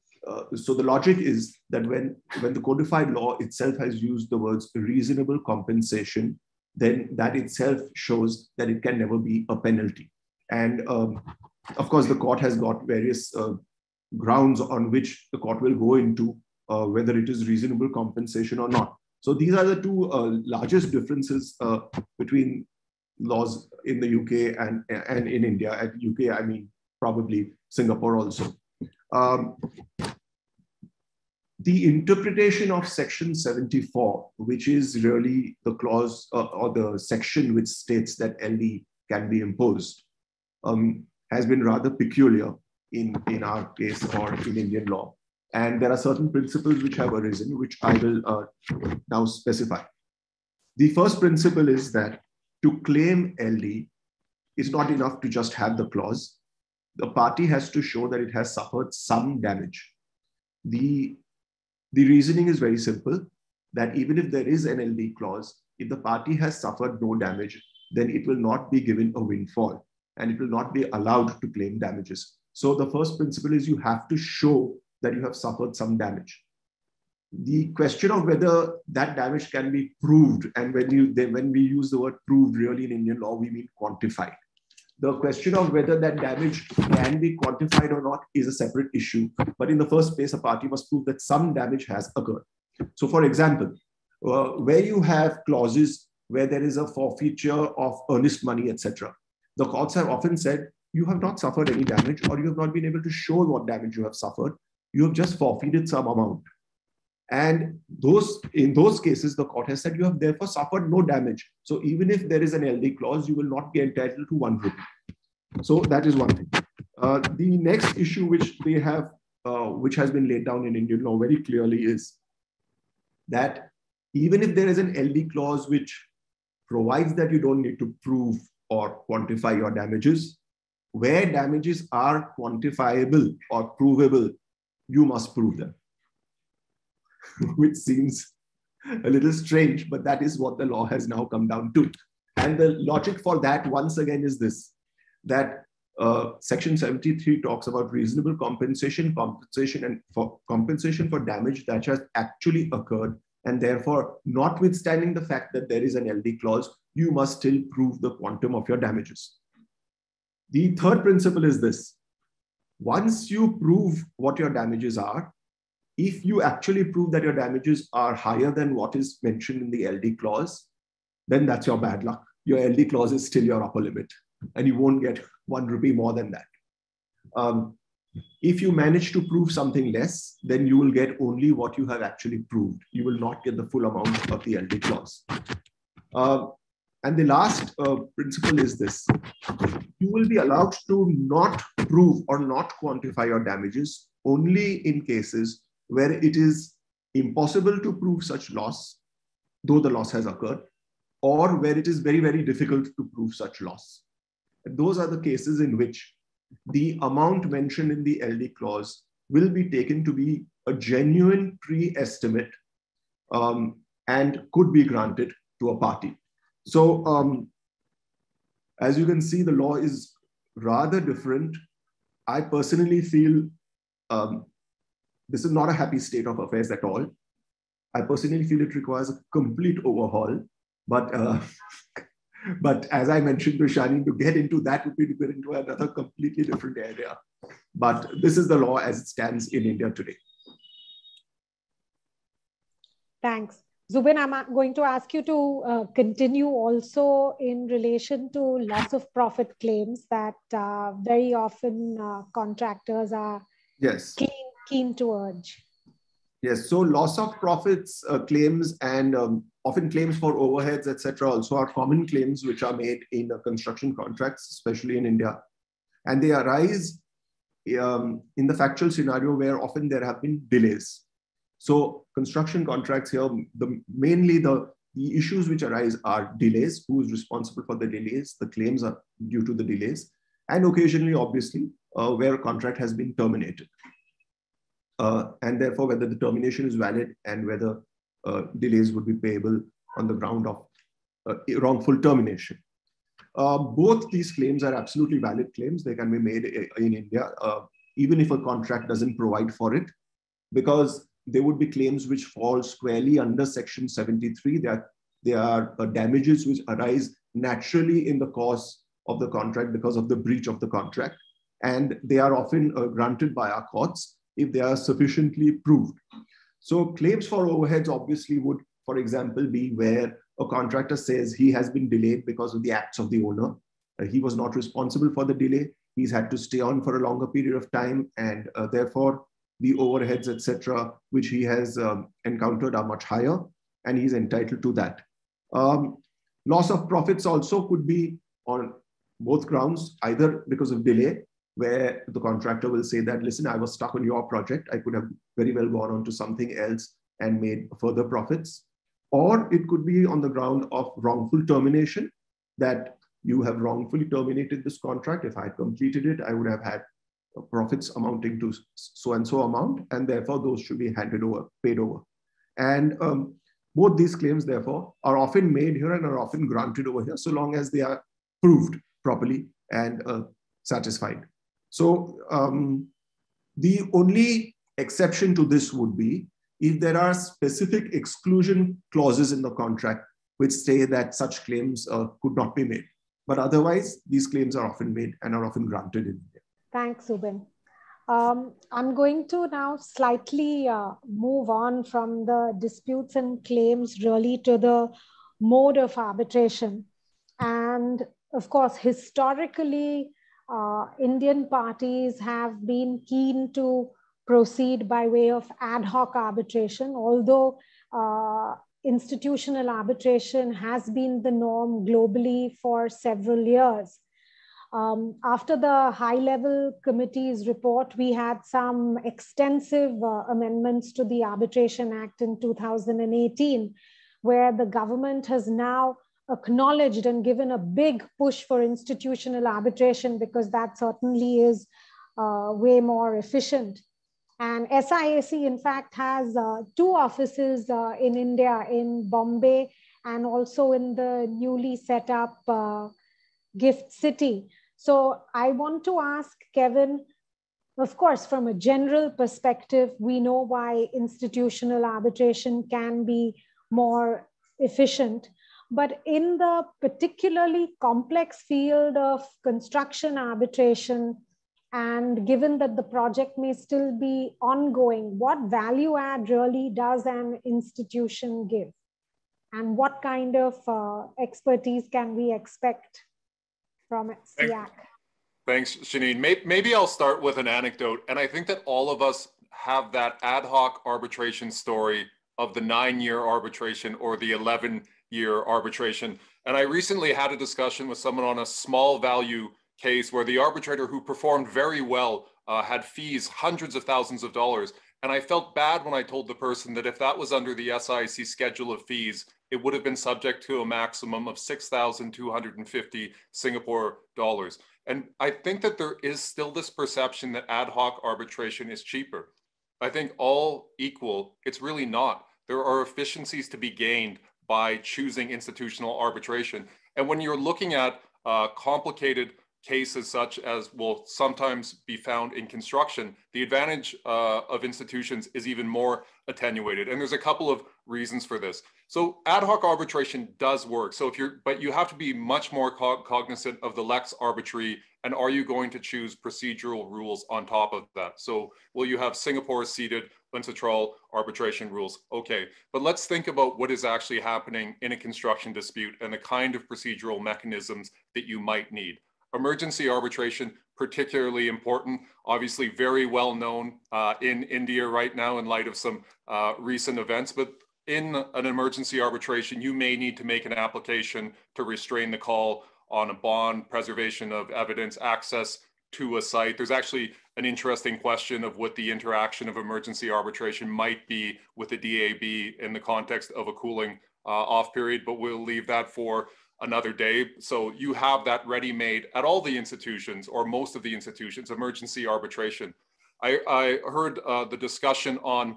logic is that when the codified law itself has used the words reasonable compensation, then that itself shows that it can never be a penalty. And of course, the court has got various grounds on which the court will go into whether it is reasonable compensation or not. So these are the two largest differences between laws in the UK and in India. At UK, I mean, probably Singapore also. The interpretation of section 74, which is really the clause or the section which states that LD can be imposed, has been rather peculiar in our case or in Indian law. And there are certain principles which have arisen, which I will now specify. The first principle is that to claim LD, it's not enough to just have the clause. The party has to show that it has suffered some damage. The reasoning is very simple, that even if there is an LD clause, if the party has suffered no damage, then it will not be given a windfall and it will not be allowed to claim damages. So the first principle is you have to show that you have suffered some damage. The question of whether that damage can be proved, and when we use the word proved really in Indian law, we mean quantified. The question of whether that damage can be quantified or not is a separate issue. But in the first place, a party must prove that some damage has occurred. So for example, where you have clauses where there is a forfeiture of earnest money, etc., the courts have often said, you have not suffered any damage, or you have not been able to show what damage you have suffered. You have just forfeited some amount. And in those cases, the court has said you have therefore suffered no damage. So even if there is an LD clause, you will not be entitled to 1 rupee. So that is one thing. The next issue which they have, which has been laid down in Indian law very clearly, is that even if there is an LD clause which provides that you don't need to prove or quantify your damages, where damages are quantifiable or provable, you must prove them. Which seems a little strange, but that is what the law has now come down to. And the logic for that, once again, is this, that section 73 talks about reasonable compensation for damage that has actually occurred. And therefore, notwithstanding the fact that there is an LD clause, you must still prove the quantum of your damages. The third principle is this: once you prove what your damages are, if you actually prove that your damages are higher than what is mentioned in the LD clause, then that's your bad luck. Your LD clause is still your upper limit, and you won't get 1 rupee more than that. If you manage to prove something less, then you will get only what you have actually proved. You will not get the full amount of the LD clause. And the last principle is this: you will be allowed to not prove or not quantify your damages only in cases where it is impossible to prove such loss, though the loss has occurred, or where it is very, very difficult to prove such loss. And those are the cases in which the amount mentioned in the LD clause will be taken to be a genuine pre-estimate and could be granted to a party. So as you can see, the law is rather different. I personally feel this is not a happy state of affairs at all. I personally feel it requires a complete overhaul. But as I mentioned to Shani, to get into that would be to get into another completely different area. But this is the law as it stands in India today. Thanks. Zubin, I'm going to ask you to continue also in relation to loss of profit claims that very often contractors are keen to urge. Yes, so loss of profits claims and often claims for overheads, etc., also are common claims which are made in construction contracts, especially in India. And they arise in the factual scenario where often there have been delays. So construction contracts here, mainly the issues which arise are delays, who is responsible for the delays, the claims are due to the delays, and occasionally, obviously, where a contract has been terminated. And therefore, whether the termination is valid and whether delays would be payable on the ground of wrongful termination. Both these claims are absolutely valid claims. They can be made in India, even if a contract doesn't provide for it, because they would be claims which fall squarely under Section 73. They are damages which arise naturally in the course of the contract because of the breach of the contract. And they are often granted by our courts if they are sufficiently proved. So claims for overheads obviously would, for example, be where a contractor says he has been delayed because of the acts of the owner. He was not responsible for the delay. He's had to stay on for a longer period of time, and therefore the overheads, etc., which he has encountered are much higher, and he's entitled to that. Loss of profits also could be on both grounds, either because of delay, where the contractor will say that, listen, I was stuck on your project. I could have very well gone on to something else and made further profits. Or it could be on the ground of wrongful termination, that you have wrongfully terminated this contract. If I had completed it, I would have had profits amounting to so and so amount, and therefore those should be handed over, paid over. And both these claims, therefore, are often made here and are often granted over here, so long as they are proved properly and satisfied. So the only exception to this would be if there are specific exclusion clauses in the contract which say that such claims could not be made. But otherwise, these claims are often made and are often granted in India. Thanks, Zubin. I'm going to now slightly move on from the disputes and claims really to the mode of arbitration. And of course, historically, Indian parties have been keen to proceed by way of ad hoc arbitration, although institutional arbitration has been the norm globally for several years. After the high-level committee's report, we had some extensive amendments to the Arbitration Act in 2018, where the government has now acknowledged and given a big push for institutional arbitration, because that certainly is way more efficient. And SIAC, in fact, has 2 offices in India, in Bombay, and also in the newly set up Gift City. So I want to ask Kevin, of course, from a general perspective, we know why institutional arbitration can be more efficient. But in the particularly complex field of construction arbitration, and given that the project may still be ongoing, what value add really does an institution give? And what kind of expertise can we expect from SIAC? Thanks, Shaneen. Maybe I'll start with an anecdote. And I think that all of us have that ad hoc arbitration story of the 9-year arbitration or the 11-year arbitration. And I recently had a discussion with someone on a small value case where the arbitrator, who performed very well, had fees, hundreds of thousands of dollars. And I felt bad when I told the person that if that was under the SIAC schedule of fees, it would have been subject to a maximum of 6,250 Singapore dollars. And I think that there is still this perception that ad hoc arbitration is cheaper. I think all equal, it's really not. There are efficiencies to be gained by choosing institutional arbitration. And when you're looking at complicated cases such as will sometimes be found in construction, the advantage of institutions is even more attenuated. And there's a couple of reasons for this. So ad hoc arbitration does work. So but you have to be much more cognizant of the lex arbitrii, and are you going to choose procedural rules on top of that? So will you have Singapore seated UNCITRAL arbitration rules? Okay, but let's think about what is actually happening in a construction dispute and the kind of procedural mechanisms that you might need. Emergency arbitration, particularly important, obviously very well known in India right now in light of some recent events, but in an emergency arbitration, you may need to make an application to restrain the call on a bond, preservation of evidence, access to a site. There's actually an interesting question of what the interaction of emergency arbitration might be with the DAB in the context of a cooling off period, but we'll leave that for another day. So you have that ready-made at all the institutions, or most of the institutions, emergency arbitration. I heard the discussion on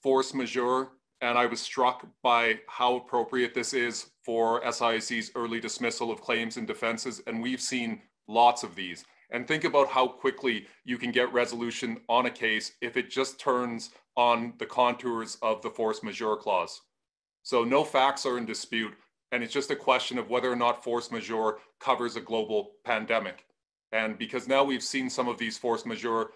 force majeure, and I was struck by how appropriate this is for SIAC's early dismissal of claims and defenses, and we've seen lots of these. And think about how quickly you can get resolution on a case if it just turns on the contours of the force majeure clause. So no facts are in dispute, and it's just a question of whether or not force majeure covers a global pandemic. And because now we've seen some of these force majeure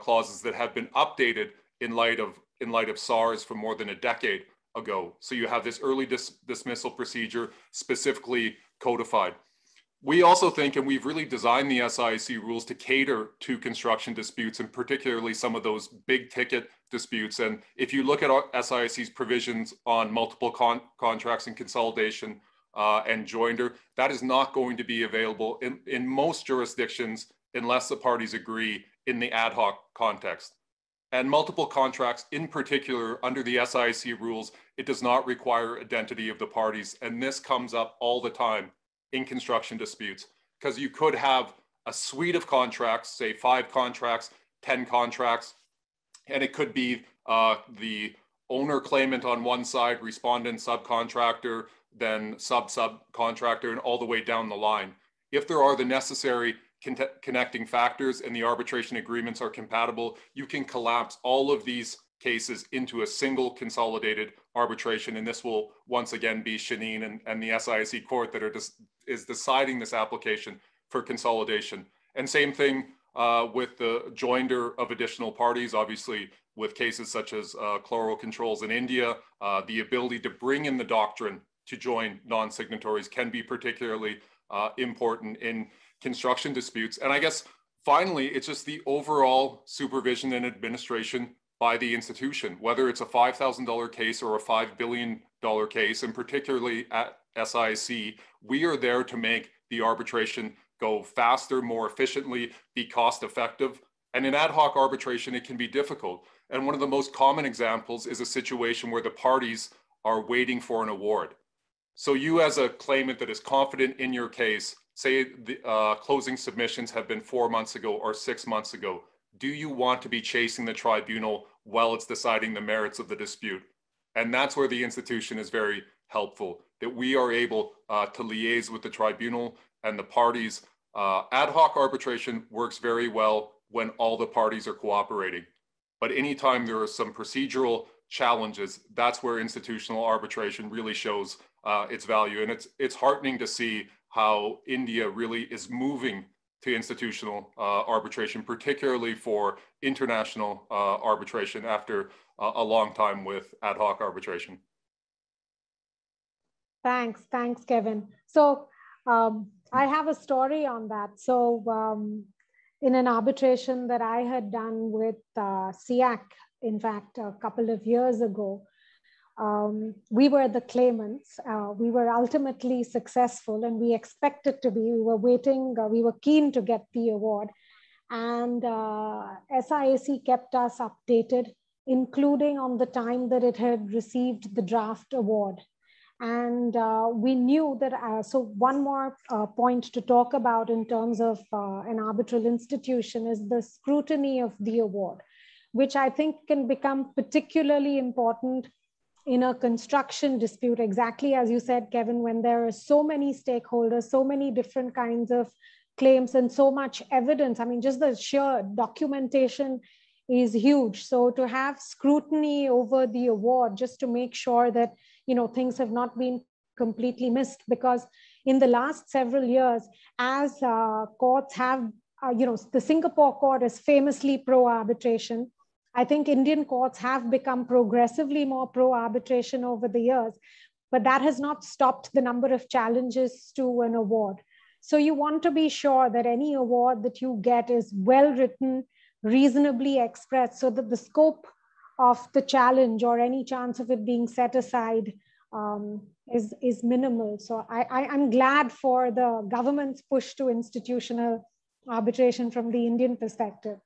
clauses that have been updated in light of SARS from more than a decade ago. So you have this early dismissal procedure specifically codified. We also think, and we've really designed the SIAC rules to cater to construction disputes, and particularly some of those big ticket disputes. And if you look at our SIAC's provisions on multiple contracts and consolidation and joinder, that is not going to be available in most jurisdictions unless the parties agree in the ad hoc context. And multiple contracts in particular, under the SIAC rules, it does not require identity of the parties. And this comes up all the time in construction disputes, because you could have a suite of contracts, say 5 contracts, 10 contracts, and it could be the owner claimant on one side, respondent subcontractor, then subcontractor, and all the way down the line. If there are the necessary connecting factors and the arbitration agreements are compatible, you can collapse all of these cases into a single consolidated arbitration. And this will once again be Shanine and the SIAC court that is deciding this application for consolidation. And same thing with the joinder of additional parties, obviously with cases such as Chloro Controls in India, the ability to bring in the doctrine to join non-signatories can be particularly important in construction disputes. And I guess finally, it's just the overall supervision and administration by the institution, whether it's a $5,000 case or a $5 billion case, and particularly at SIAC, we are there to make the arbitration go faster, more efficiently, be cost effective. And in ad hoc arbitration, it can be difficult. And one of the most common examples is a situation where the parties are waiting for an award. So you as a claimant that is confident in your case, say the closing submissions have been 4 months ago or 6 months ago, do you want to be chasing the tribunal while it's deciding the merits of the dispute? And that's where the institution is very helpful, that we are able to liaise with the tribunal and the parties. Ad hoc arbitration works very well when all the parties are cooperating. But anytime there are some procedural challenges, that's where institutional arbitration really shows its value. And it's heartening to see how India really is moving to institutional arbitration, particularly for international arbitration after a long time with ad hoc arbitration. Thanks, Kevin. So I have a story on that. So in an arbitration that I had done with SIAC, in fact, a couple of years ago, we were the claimants. We were ultimately successful, and we expected to be. We were waiting. We were keen to get the award, and SIAC kept us updated, including on the time that it had received the draft award. And we knew that. So one more point to talk about in terms of an arbitral institution is the scrutiny of the award, which I think can become particularly important in a construction dispute, exactly as you said, Kevin, when there are so many stakeholders, so many different kinds of claims and so much evidence. I mean, just the sheer documentation is huge. So to have scrutiny over the award, just to make sure that, you know, things have not been completely missed, because in the last several years, as courts have, you know, the Singapore court is famously pro-arbitration. I think Indian courts have become progressively more pro-arbitration over the years, but that has not stopped the number of challenges to an award. So you want to be sure that any award that you get is well written, reasonably expressed, so that the scope of the challenge or any chance of it being set aside is minimal. So I'm glad for the government's push to institutional arbitration from the Indian perspective.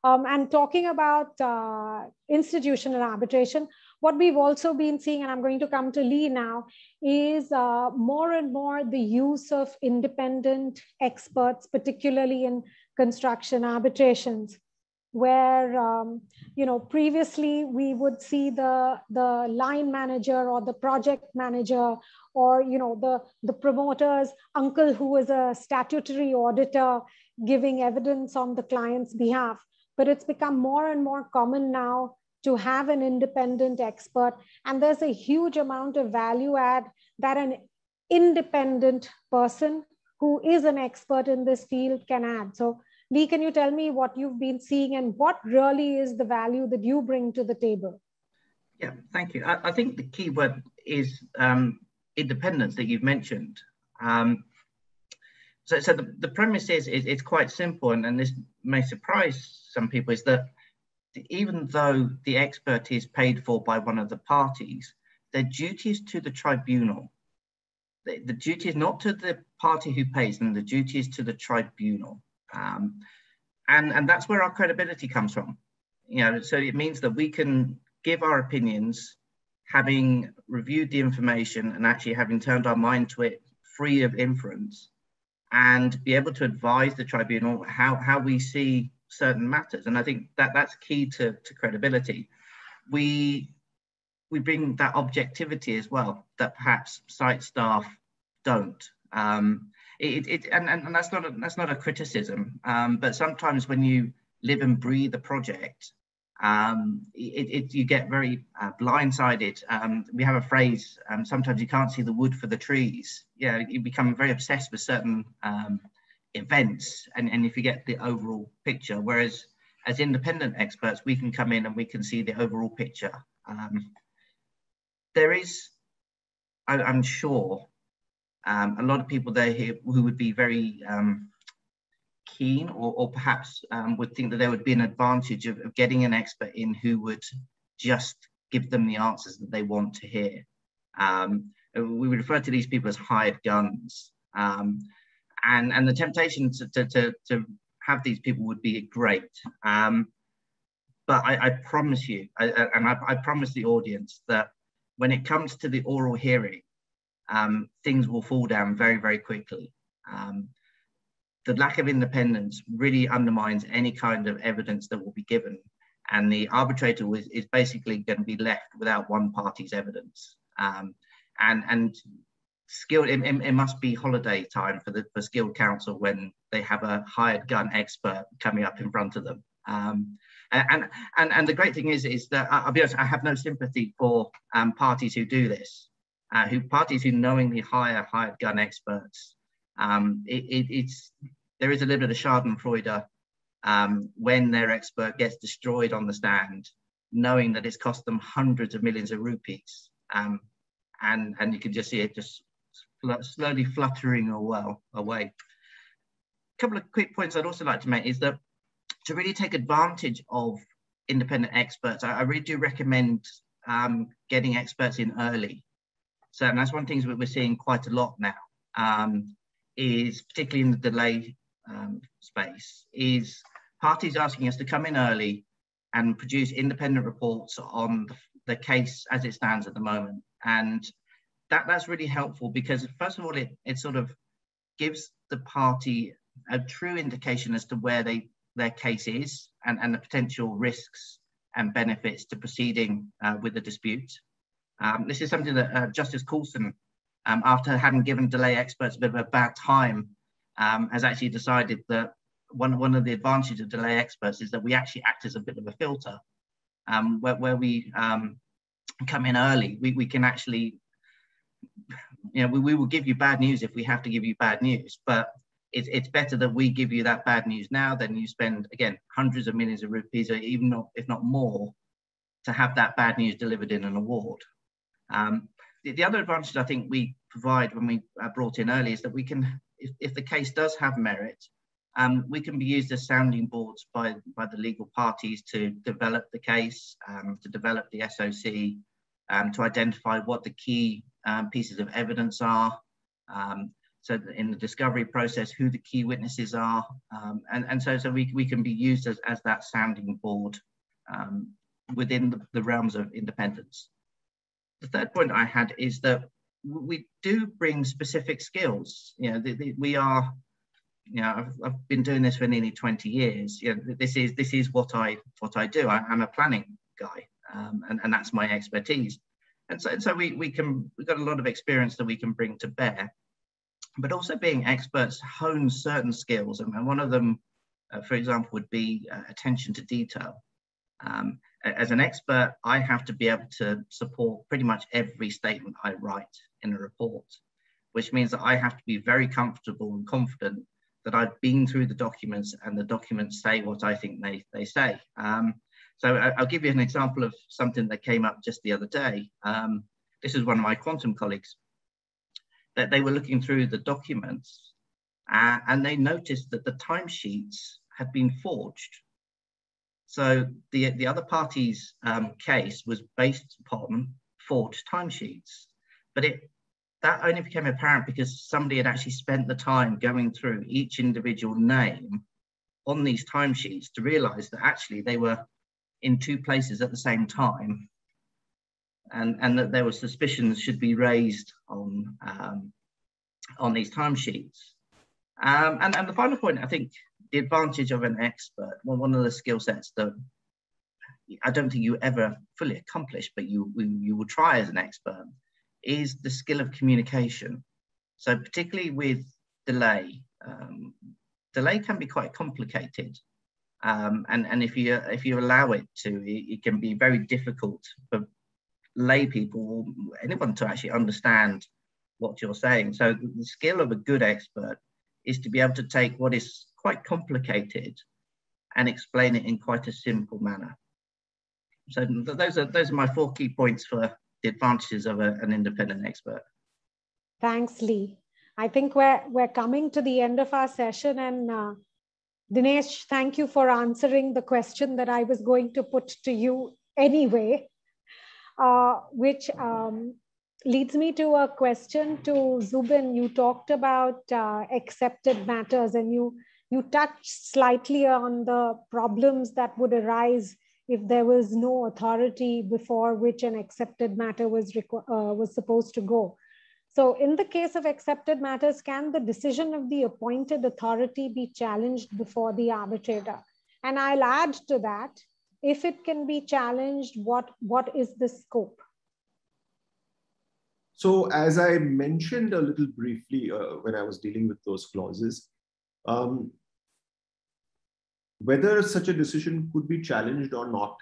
And talking about institutional arbitration, what we've also been seeing, and I'm going to come to Lee now, is more and more the use of independent experts, particularly in construction arbitrations, where previously we would see the line manager or the project manager or the promoter's uncle who was a statutory auditor giving evidence on the client's behalf. But it's become more and more common now to have an independent expert. And there's a huge amount of value add that an independent person who is an expert in this field can add. So Lee, can you tell me what you've been seeing and what really is the value that you bring to the table? Yeah, thank you. I think the key word is independence that you've mentioned. So the premise is it's quite simple, and this may surprise some people, is that even though the expert is paid for by one of the parties, their duty is to the tribunal. The duty is not to the party who pays them, the duty is to the tribunal. And that's where our credibility comes from. So it means that we can give our opinions, having reviewed the information and actually having turned our mind to it free of inference, and be able to advise the tribunal how we see certain matters. And I think that's key to credibility. We bring that objectivity as well that perhaps site staff don't. And that's not a criticism, but sometimes when you live and breathe a project, you get very blindsided. We have a phrase, sometimes you can't see the wood for the trees. You become very obsessed with certain events and you forget the overall picture, whereas as independent experts, we can come in and we can see the overall picture. There is, I'm sure, a lot of people there here who would be very keen or perhaps would think that there would be an advantage of getting an expert in who would just give them the answers that they want to hear. We would refer to these people as hired guns. And the temptation to have these people would be great. But I promise you, I promise the audience that when it comes to the oral hearing, things will fall down very, very quickly. The lack of independence really undermines any kind of evidence that will be given. And the arbitrator is basically going to be left without one party's evidence. And skilled, it must be holiday time for skilled counsel when they have a hired gun expert coming up in front of them. And the great thing is that I'll be honest, I have no sympathy for parties who do this, parties who knowingly hire hired gun experts. There is a little bit of schadenfreude when their expert gets destroyed on the stand, knowing that it's cost them hundreds of millions of rupees, and you can just see it just slowly fluttering away. A couple of quick points I'd also like to make is that to really take advantage of independent experts, I really do recommend getting experts in early. So and that's one of the things that we're seeing quite a lot now, is particularly in the delay space, is parties asking us to come in early and produce independent reports on the case as it stands at the moment. And that's really helpful because first of all, it sort of gives the party a true indication as to where their case is and the potential risks and benefits to proceeding with the dispute. This is something that Justice Coulson, after having given delay experts a bit of a bad time, has actually decided that one of the advantages of delay experts is that we actually act as a bit of a filter, where we come in early. We can actually, we will give you bad news if we have to give you bad news, but it's better that we give you that bad news now than you spend, again, hundreds of millions of rupees, or even not, if not more, to have that bad news delivered in an award. The other advantage I think we provide when we are brought in early is that we can, if the case does have merit, We can be used as sounding boards by the legal parties to develop the case, to develop the SOC, to identify what the key pieces of evidence are. So in the discovery process, who the key witnesses are. And so we can be used as that sounding board within the realms of independence. The third point I had is that we do bring specific skills. You know, we are, you know, I've been doing this for nearly 20 years. You know, this is what I do. I'm a planning guy, and that's my expertise. And so we've got a lot of experience that we can bring to bear. But also being experts hone certain skills, and one of them, for example, would be attention to detail. As an expert, I have to be able to support pretty much every statement I write in a report, which means that I have to be very comfortable and confident that I've been through the documents and the documents say what I think they say. So I'll give you an example of something that came up just the other day. This is one of my quantum colleagues, that they were looking through the documents and they noticed that the timesheets had been forged. So the other party's case was based upon forged timesheets, but that only became apparent because somebody had actually spent the time going through each individual name on these timesheets to realize that actually they were in two places at the same time, and that there were suspicions should be raised on these timesheets. And the final point, I think, the advantage of an expert, one of the skill sets that I don't think you ever fully accomplish, but you will try as an expert, is the skill of communication. So particularly with delay, delay can be quite complicated. And if you allow it to, it can be very difficult for lay people, anyone, to actually understand what you're saying. So the skill of a good expert is to be able to take what is quite complicated and explain it in quite a simple manner. So those are my 4 key points for the advantages of an independent expert. Thanks, Lee. I think we're coming to the end of our session, and Dinesh, thank you for answering the question that I was going to put to you anyway, which leads me to a question to Zubin. You talked about accepted matters, and you touched slightly on the problems that would arise if there was no authority before which an accepted matter was supposed to go. So in the case of accepted matters, can the decision of the appointed authority be challenged before the arbitrator? And I'll add to that, if it can be challenged, what is the scope? So as I mentioned a little briefly when I was dealing with those clauses, whether such a decision could be challenged or not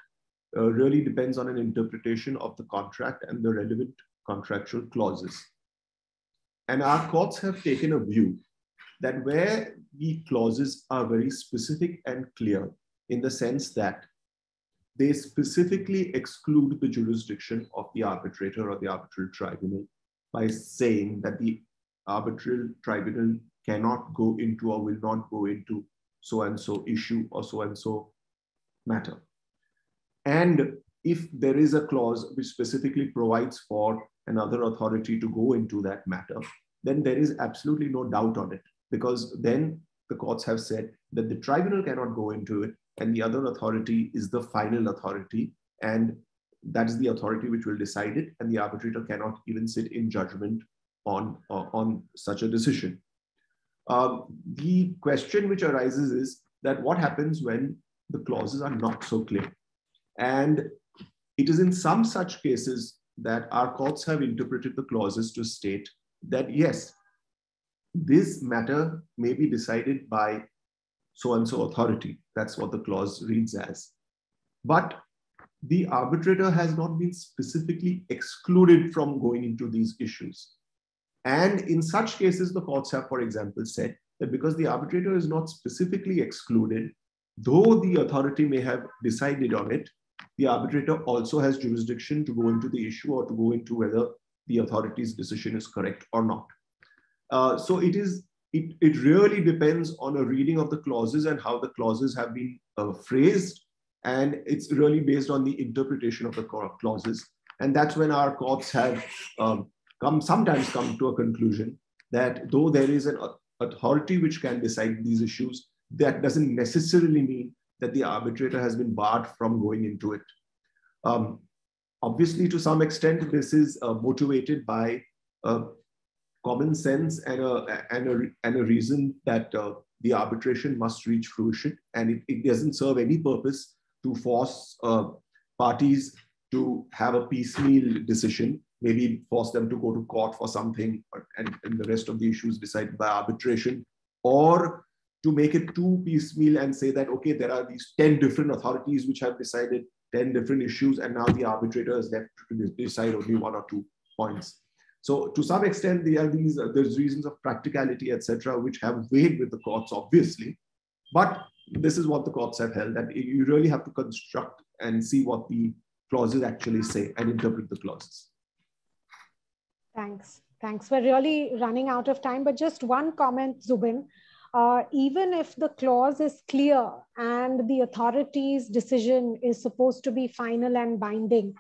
really depends on an interpretation of the contract and the relevant contractual clauses. And our courts have taken a view that where the clauses are very specific and clear, in the sense that they specifically exclude the jurisdiction of the arbitrator or the arbitral tribunal by saying that the arbitral tribunal cannot go into or will not go into so-and-so issue or so-and-so matter. And if there is a clause which specifically provides for another authority to go into that matter, then there is absolutely no doubt on it, because then the courts have said that the tribunal cannot go into it and the other authority is the final authority, and that is the authority which will decide it, and the arbitrator cannot even sit in judgment on such a decision. The question which arises is that what happens when the clauses are not so clear? And it is in some such cases that our courts have interpreted the clauses to state that, yes, this matter may be decided by so-and-so authority. That's what the clause reads as. But the arbitrator has not been specifically excluded from going into these issues. And in such cases, the courts have, for example, said that because the arbitrator is not specifically excluded, though the authority may have decided on it, the arbitrator also has jurisdiction to go into the issue or to go into whether the authority's decision is correct or not. So it is it really depends on a reading of the clauses and how the clauses have been phrased. And it's really based on the interpretation of the clauses. And that's when our courts have sometimes come to a conclusion that though there is an authority which can decide these issues, that doesn't necessarily mean that the arbitrator has been barred from going into it. Obviously, to some extent, this is motivated by common sense and a reason that the arbitration must reach fruition, and it doesn't serve any purpose to force parties to have a piecemeal decision, maybe force them to go to court for something and the rest of the issues decided by arbitration, or to make it too piecemeal and say that, okay, there are these 10 different authorities which have decided 10 different issues, and now the arbitrator is left to decide only 1 or 2 points. So to some extent, there's reasons of practicality, etc., which have weighed with the courts, obviously. But this is what the courts have held, that you really have to construct and see what the clauses actually say and interpret the clauses. Thanks. We're really running out of time, but just one comment, Zubin. Even if the clause is clear and the authority's decision is supposed to be final and binding,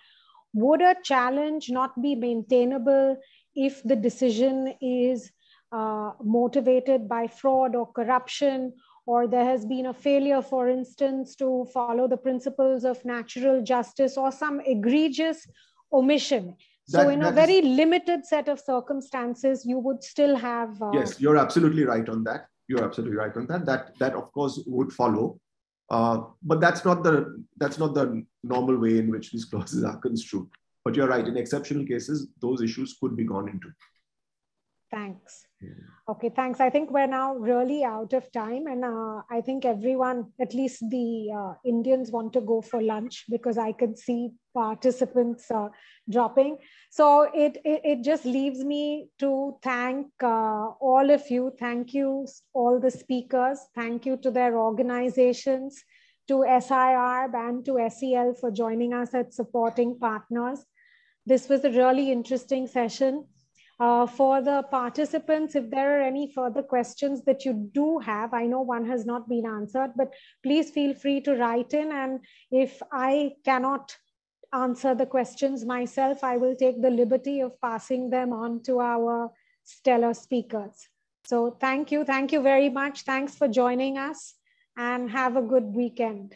would a challenge not be maintainable if the decision is motivated by fraud or corruption, or there has been a failure, for instance, to follow the principles of natural justice, or some egregious omission? So in a very limited set of circumstances, you would still have... Yes, you're absolutely right on that. You're absolutely right on that. That of course would follow. But that's not the normal way in which these clauses are construed. But you're right, in exceptional cases, those issues could be gone into. Thanks. Okay, thanks. I think we're now really out of time, and I think everyone, at least the Indians, want to go for lunch, because I could see participants dropping. So it just leaves me to thank all of you. Thank you, all the speakers. Thank you to their organizations, to SIR and to SEL for joining us as supporting partners. This was a really interesting session. For the participants, if there are any further questions that you do have, I know one has not been answered, but please feel free to write in. And if I cannot answer the questions myself, I will take the liberty of passing them on to our stellar speakers. So thank you very much. Thanks for joining us, and have a good weekend.